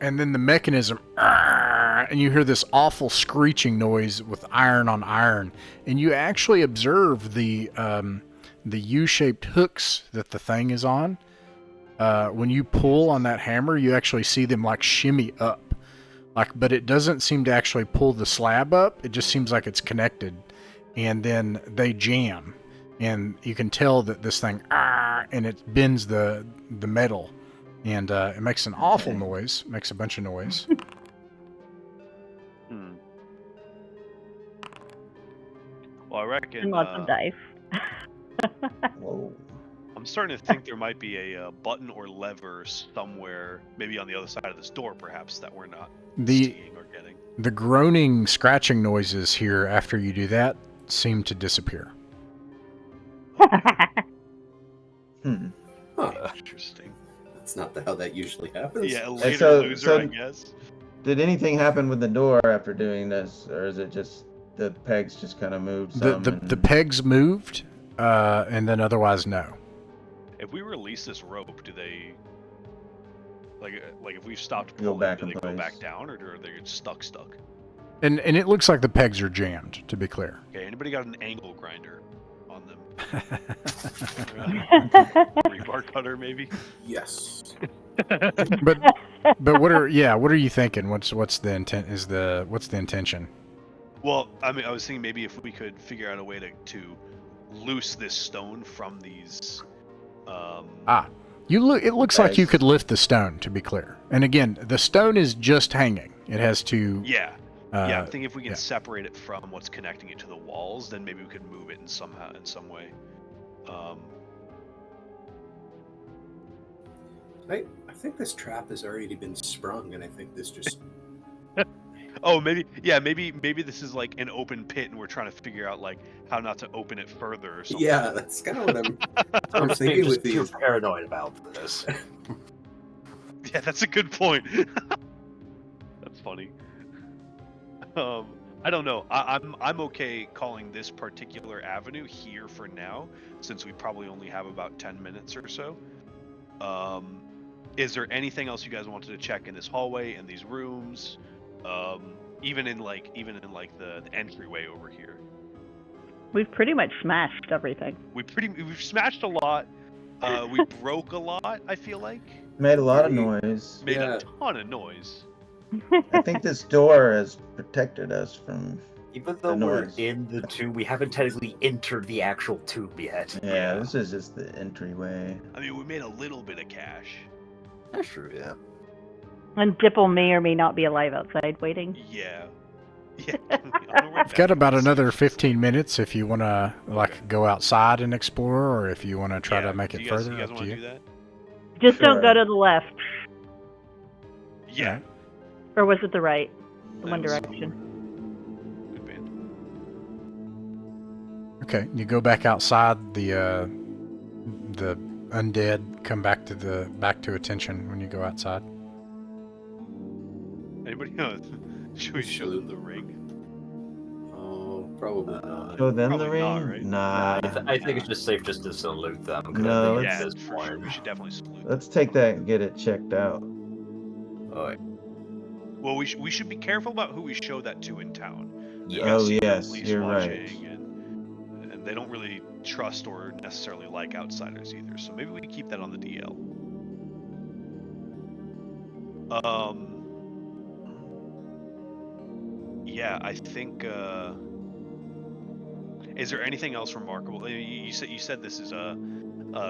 the mechanism, and you hear this awful screeching noise with iron on iron, and you actually observe the U-shaped hooks that the thing is on. When you pull on that hammer, you actually see them like shimmy up. But it doesn't seem to actually pull the slab up. It just seems like it's connected, and then they jam, and you can tell that this thing, and it bends the metal, and it makes an awful noise. Makes a bunch of noise. Well, I reckon. And lots of dice. Whoa. I'm starting to think there might be a button or lever somewhere, maybe on the other side of this door, perhaps, that we're not seeing or getting. The groaning, scratching noises here after you do that seem to disappear. Huh. Interesting. That's not how that usually happens. Yeah, later so- loser, so- I guess. Did anything happen with the door after doing this, or is it just the pegs just kind of moved some? The pegs moved, and then otherwise no. If we release this rope, do they like if we've stopped Go pulling, back do in they go place. back down, or are they stuck? And it looks like the pegs are jammed, to be clear. Okay, anybody got an angle grinder on them? Rebar cutter, maybe. Yes. but what are you thinking? What's the intent? What's the intention? Well, I mean, I was thinking maybe if we could figure out a way to loose this stone from these. It looks like you Pegs. could lift the stone, to be clear. And again, the stone is just hanging. It has to. Yeah. Yeah, I'm thinking if we can yeah. separate it from what's connecting it to the walls, then maybe we could move it in some way. I think this trap has already been sprung, and I think this just. Oh, maybe this is like an open pit, and we're trying to figure out like how not to open it further or something. Yeah, that's kind of what I'm I'm thinking just with too these. paranoid about this. Yeah, that's a good point. That's funny. I don't know. I'm okay calling this particular avenue here for now, since we probably only have about 10 minutes or so. Is there anything else you guys wanted to check in this hallway, in these rooms, even in the entryway over here? We've pretty much smashed everything. We've smashed a lot. We broke a lot. I feel like Made a lot of noise. made Yeah. a ton of noise. I think this door has protected us from. Even though The we're noise. in the tomb, we haven't technically entered the actual tomb yet. Yeah, this is just the entryway. I mean, we made a little bit of cash. That's true, yeah. And Dipple may or may not be alive outside waiting. Yeah. Yeah. I don't know where I've got about that is. another 15 minutes if you want to Okay. go outside and explore, or if you want to try Yeah, to make do it you guys, further. You guys Up want to to you. do that? Just don't go Sure. to the left. Yeah. Or was it the right? The one That was- direction. Good band. Okay, you go back outside. The undead come back to attention when you go outside. Anybody know? Should we show them the ring? Oh, probably not. Show them the Probably not, ring? right? Nah. I think it's just safe just to salute them. 'cause No, I think Yeah, at this for sure. point, We should definitely salute. Let's take that and get it checked out. oh, Well, we should be careful about who we show that to in town. They've yeah. got Oh, secret yes, police you're right. watching, and they don't really trust or necessarily like outsiders either. So maybe we can keep that on the DL. Yeah, I think. Is there anything else remarkable? You said this is a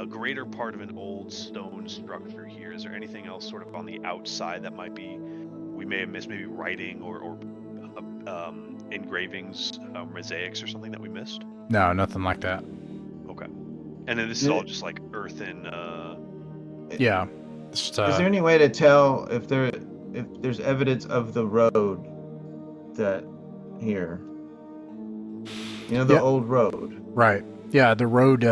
greater part of an old stone structure here. Is there anything else sort of on the outside that we may have missed? Maybe writing or engravings, mosaics, or something that we missed? No, nothing like that. Okay. And then this is all just like earthen. Yeah. Just, Is there any way to tell if there's evidence of the road that here? You know, the Yeah. old road. Right. Yeah, the road,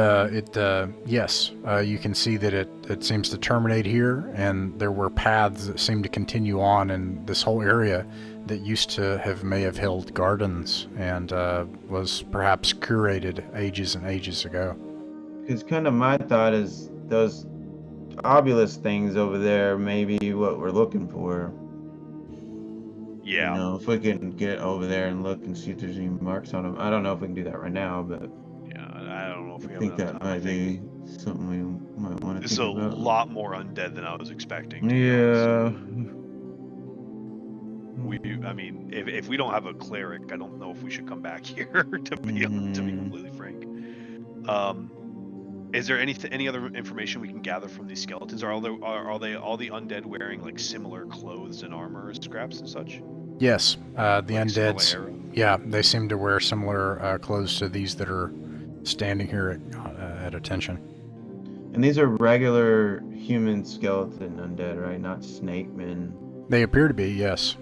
yes, you can see that it seems to terminate here, and there were paths that seem to continue on in this whole area that may have held gardens and was perhaps curated ages and ages ago. Because kind of my thought is those obelisk things over there may be what we're looking for. Yeah. You know, if we can get over there and look and see if there's any marks on them. I don't know if we can do that right now, but Yeah. I don't know if we I have think enough that time. I might think be something we might want to this is think a about. lot more undead than I was expecting. To be honest. Yeah. I mean, if we don't have a cleric, I don't know if we should come back here. To be completely frank. Is there any other information we can gather from these skeletons? Are they all the undead wearing like similar clothes and armor, scraps and such? Yes, the Like similar undeads. arrow? Yeah, they seem to wear similar clothes to these that are standing here at attention. And these are regular human skeleton undead, right? Not snake men. They appear to be, yes.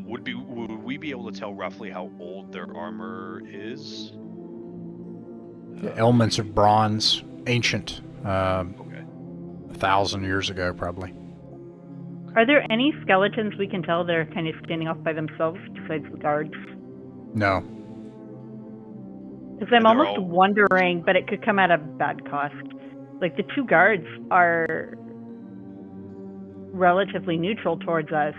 Would we be able to tell roughly how old their armor is? Elements of bronze, ancient, Okay. 1,000 years ago, probably. Are there any skeletons we can tell they're kind of standing off by themselves besides the guards? No. Because I'm And they're almost all- wondering, but it could come at a bad cost. Like, the two guards are relatively neutral towards us.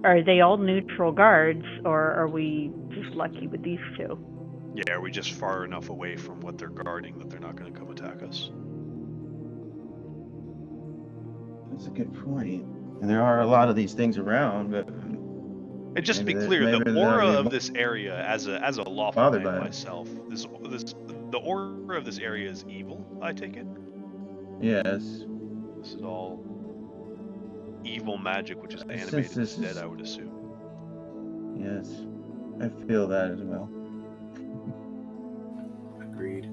Are they all neutral guards, or are we just lucky with these two? Yeah, are we just far enough away from what they're guarding that they're not going to come attack us? That's a good point. And there are a lot of these things around, but And just to be maybe clear, maybe the they're not aura really of this area, as a lawful bothered man by it. myself, the aura of this area is evil. I take it. Yes. This is all evil magic, which is Since animated this instead. is- I would assume. Yes. I feel that as well. Agreed.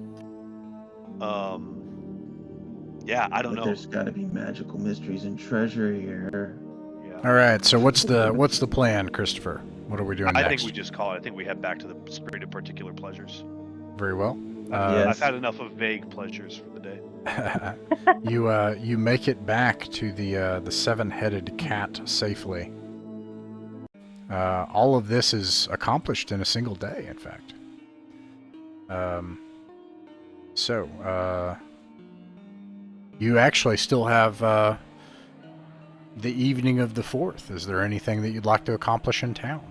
Yeah, I don't But know. there's got to be magical mysteries and treasure here. Yeah. All right, so what's the plan, Christopher? What are we doing I next? think we just call it. I think we head back to the spirit of particular pleasures. Very well. Yes. I've had enough of vague pleasures for the day. You make it back to the seven-headed cat safely. All of this is accomplished in a single day, in fact. So you actually still have the evening of the 4th. Is there anything that you'd like to accomplish in town?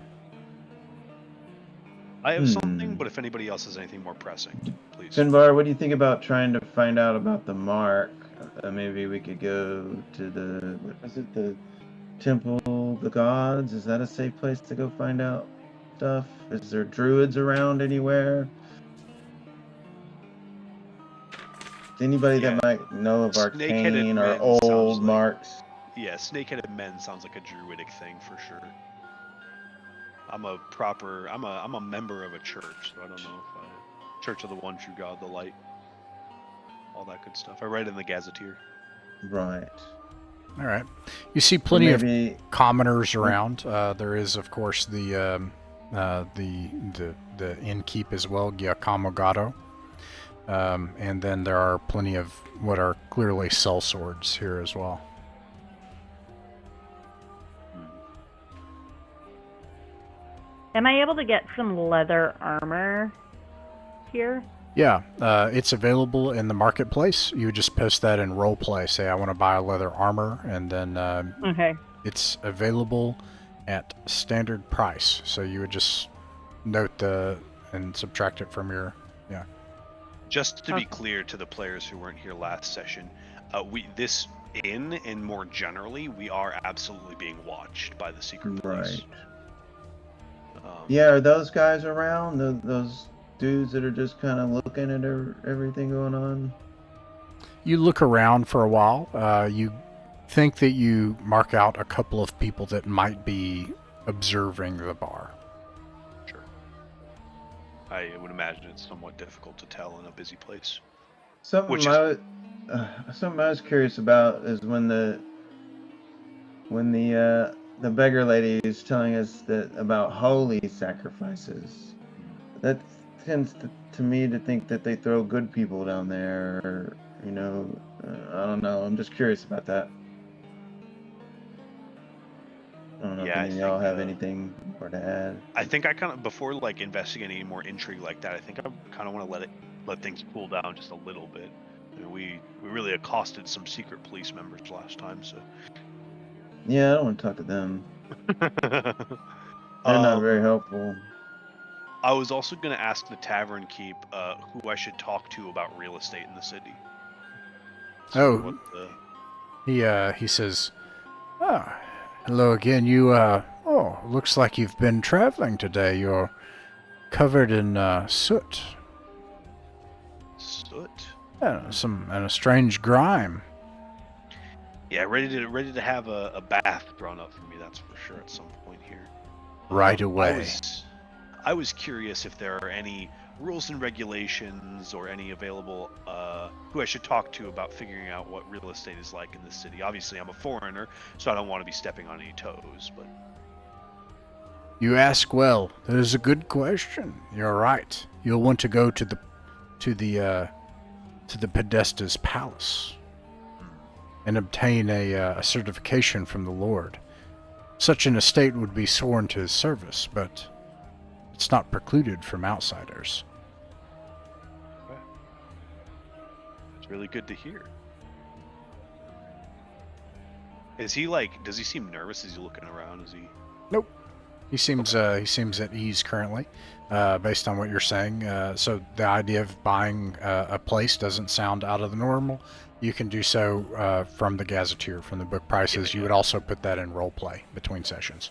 I have something, but if anybody else has anything more pressing, please. Finbar, what do you think about trying to find out about the mark? Maybe we could go to what was it, the Temple of the Gods? Is that a safe place to go find out stuff? Is there druids around anywhere? Anybody Yeah. that might know of Snake-headed arcane or men sounds old like- marks? Yeah, snake-headed men sounds like a druidic thing for sure. I'm a member of a church, so I don't know if Church of the One True God, the Light, all that good stuff. I read in the Gazetteer. Right. All right. You see plenty of Maybe commoners around. There is, of course, the innkeep as well, Giacomo. And then there are plenty of what are clearly sellswords here as well. Am I able to get some leather armor here? Yeah, it's available in the marketplace. You would just post that in roleplay. Say, I want to buy a leather armor, and then Okay. it's available at standard price. So you would just note and subtract it from your, yeah. Just to be Okay. clear to the players who weren't here last session, this inn and more generally, we are absolutely being watched by the secret police. right. Yeah, are those guys around? Those dudes that are just kind of looking at everything going on? You look around for a while. You think that you mark out a couple of people that might be observing the bar. Sure. I would imagine it's somewhat difficult to tell in a busy place. Something Which I was curious about is when the beggar lady is telling us that about holy sacrifices. That tends to me to think that they throw good people down there, or I don't know. I'm just curious about that. I don't know Yeah, I if any of y'all think, have anything more to add. I think I kind of, before like investigating any more intrigue like that, I think I kind of want to let things cool down just a little bit. I mean, we really accosted some secret police members last time, so. Yeah, I don't want to talk to them. They're not very helpful. I was also going to ask the tavern keep who I should talk to about real estate in the city. Oh. He says, hello again. You, looks like you've been traveling today. You're covered in soot. Soot? Yeah, and a strange grime. Yeah, ready to have a bath drawn up for me. That's for sure at some point here. Right away. I was curious if there are any rules and regulations or any available who I should talk to about figuring out what real estate is like in this city. Obviously, I'm a foreigner, so I don't want to be stepping on any toes. But You ask well. That is a good question. You're right. You'll want to go to the Podesta's palace and obtain a certification from the Lord. Such an estate would be sworn to his service, but it's not precluded from outsiders. it's really good to hear. Is he like? Does he seem nervous? Is he looking around? Is he? Nope. He seems at ease currently, based on what you're saying. So the idea of buying a place doesn't sound out of the normal. You can do so from the gazetteer, from the book prices. You would also put that in roleplay between sessions.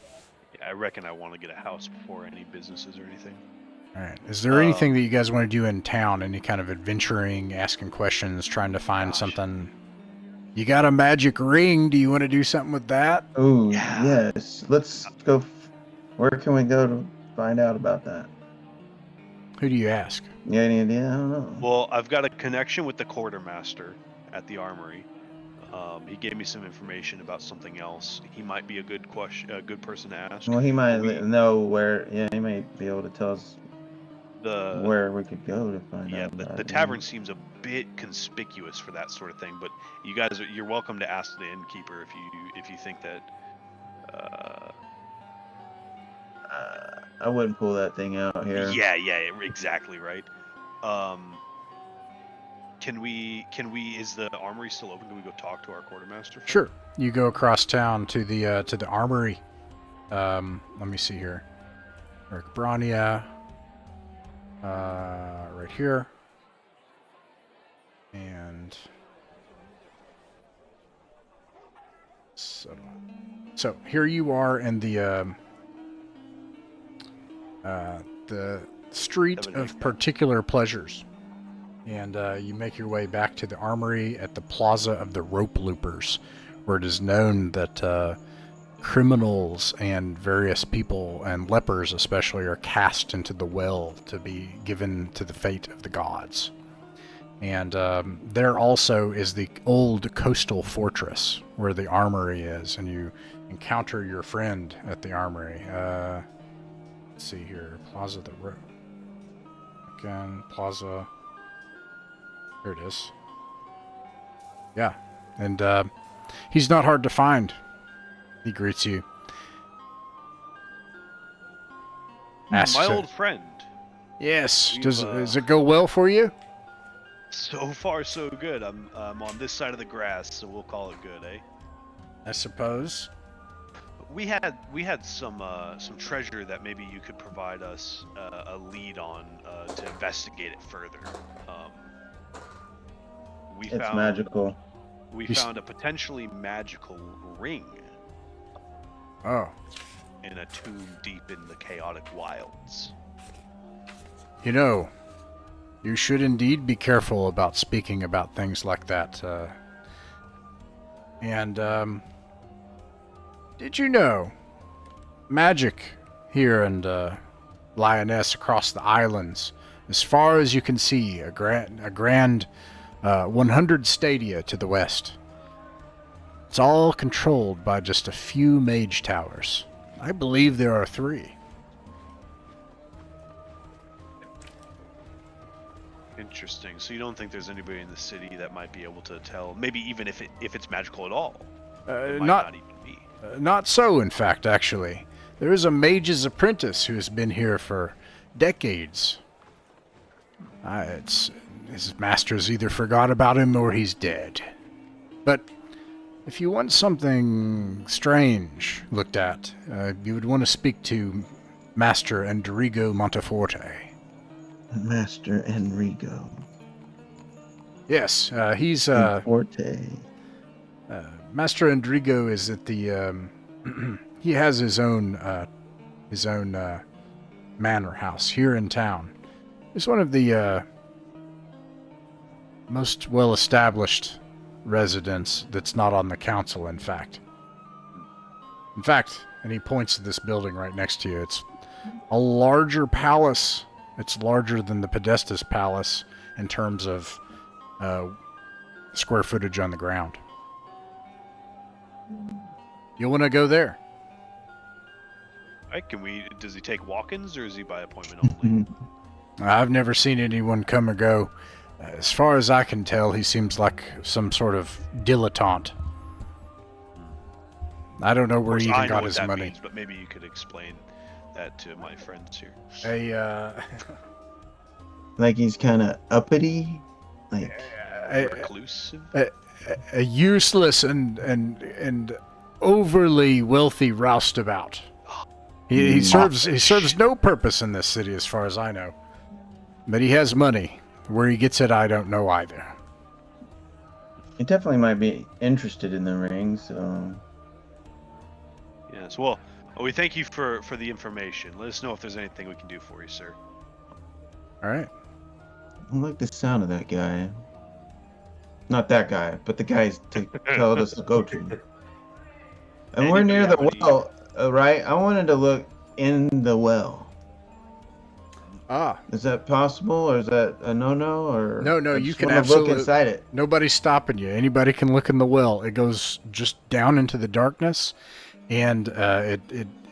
Yeah, I reckon I want to get a house before any businesses or anything. All right. Is there anything that you guys want to do in town? Any kind of adventuring, asking questions, trying to find something? You got a magic ring. Do you want to do something with that? Oh, Yeah. yes. Let's go. Where can we go to find out about that? Who do you ask? You got any idea? I don't know. Well, I've got a connection with the quartermaster at the armory. He gave me some information about something else. He might be a good person to ask. Well, he might know where. Yeah, he might be able to tell us where we could go to find out. Yeah, about the it. tavern seems a bit conspicuous for that sort of thing. But you guys, you're welcome to ask the innkeeper if you think that. I wouldn't pull that thing out here. Yeah, exactly right. Can we? Is the armory still open? Can we go talk to our quartermaster? Sure. You go across town to the armory. Let me see here. Eric Brania. Right here. And so here you are in the street of particular pleasures. And you make your way back to the armory at the Plaza of the Rope Loopers, where it is known that criminals and various people, and lepers especially, are cast into the well to be given to the fate of the gods. And there also is the old coastal fortress where the armory is, and you encounter your friend at the armory. Let's see here, Plaza of the Rope. Again, Plaza... Here it is. Yeah, and he's not hard to find. He greets you. My old friend. Yes. Does it go well for you? So far, so good. I'm on this side of the grass, so we'll call it good, eh? I suppose. We had some treasure that maybe you could provide us a lead on to investigate it further. It's magical. We found a potentially magical ring. Oh. In a tomb deep in the chaotic wilds. You know, you should indeed be careful about speaking about things like that. Did you know magic here in Lioness across the islands, as far as you can see, a grand 100 stadia to the west. It's all controlled by just a few mage towers. I believe there are 3. Interesting. So you don't think there's anybody in the city that might be able to tell? Maybe even if it's magical at all. It might not even be. Not so, in fact, actually. There is a mage's apprentice who has been here for decades. His masters either forgot about him or he's dead. But if you want something strange looked at, you would want to speak to Master 𝕬𝖚𝖋𝖍𝖗𝖄. Master Enrico. Yes, he's Forte. Master Enrico is at the he has his own manor house here in town. He's one of the most well-established residence that's not on the council, in fact. In fact, and he points to this building right next to you, it's a larger palace. It's larger than the Podestus Palace in terms of square footage on the ground. You want to go there? Alright, does he take walk-ins or is he by appointment only? I've never seen anyone come or go. As far as I can tell, he seems like some sort of dilettante. I don't know where he even got his money. Means, but maybe you could explain that to my friends here. Like he's kind of uppity, like reclusive. A useless and overly wealthy roustabout. He serves no purpose in this city, as far as I know. But he has money. Where he gets it, I don't know either. he definitely might be interested in the ring. So Yes. Well, we thank you for the information. Let us know if there's anything we can do for you, sir. All right. I like the sound of that guy. Not that guy, but the guys told us to go to. And we're near the well, right? I wanted to look in the well. Ah. Is that possible, or is that a no-no? Or No, I you just can wanna absolutely look inside it. Nobody's stopping you. Anybody can look in the well. It goes just down into the darkness, and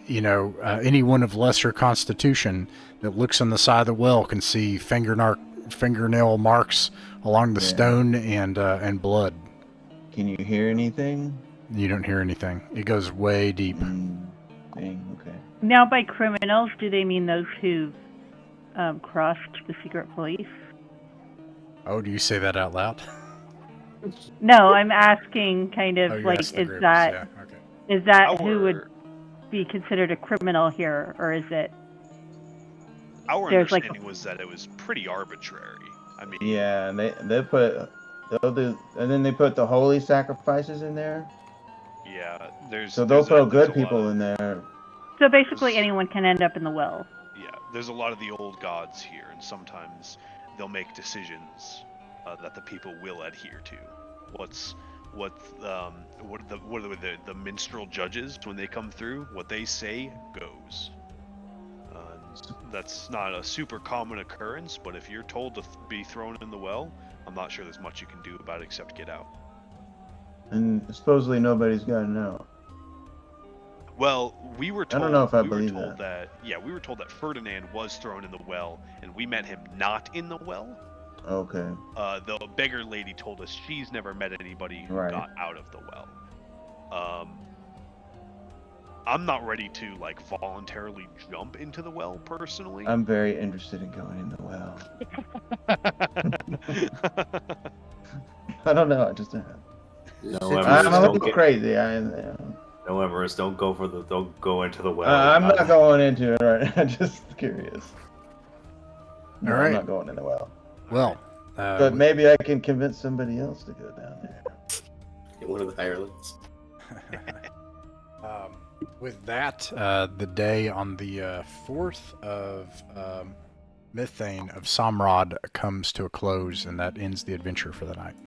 anyone of lesser constitution that looks on the side of the well can see fingernail marks along the stone and blood. Can you hear anything? You don't hear anything. It goes way deep. Dang, okay. Now, by criminals, do they mean those who crossed the secret police? Oh, do you say that out loud? No, I'm asking kind of you like, asked the is groups, that yeah, okay. is that who would be considered a criminal here, or is it? Our There's understanding was that it was pretty arbitrary. I mean, Yeah, and they put and then they put the holy sacrifices in there. yeah, So they'll throw good people in there. So basically, anyone can end up in the well. Yeah, there's a lot of the old gods here, and sometimes they'll make decisions that the people will adhere to. What are the minstrel judges when they come through? What they say goes. That's not a super common occurrence, but if you're told to be thrown in the well, I'm not sure there's much you can do about it except get out. And supposedly nobody's gotten out. Well, we were told. I don't know if I believe that. Yeah, we were told that Ferdinand was thrown in the well, and we met him not in the well. Okay. The beggar lady told us she's never met anybody who got out of the well. I'm not ready to voluntarily jump into the well personally. I'm very interested in going in the well. I don't know. I just No, I'm a little crazy. No, Emrys, don't go into the well. I'm not going into it right now. I'm just curious. No, All right. I'm not going in the well. Well, but maybe I can convince somebody else to go down there. Get one of the hirelings. With that, the day on the 4th of Mithane of Samrad comes to a close, and that ends the adventure for the night.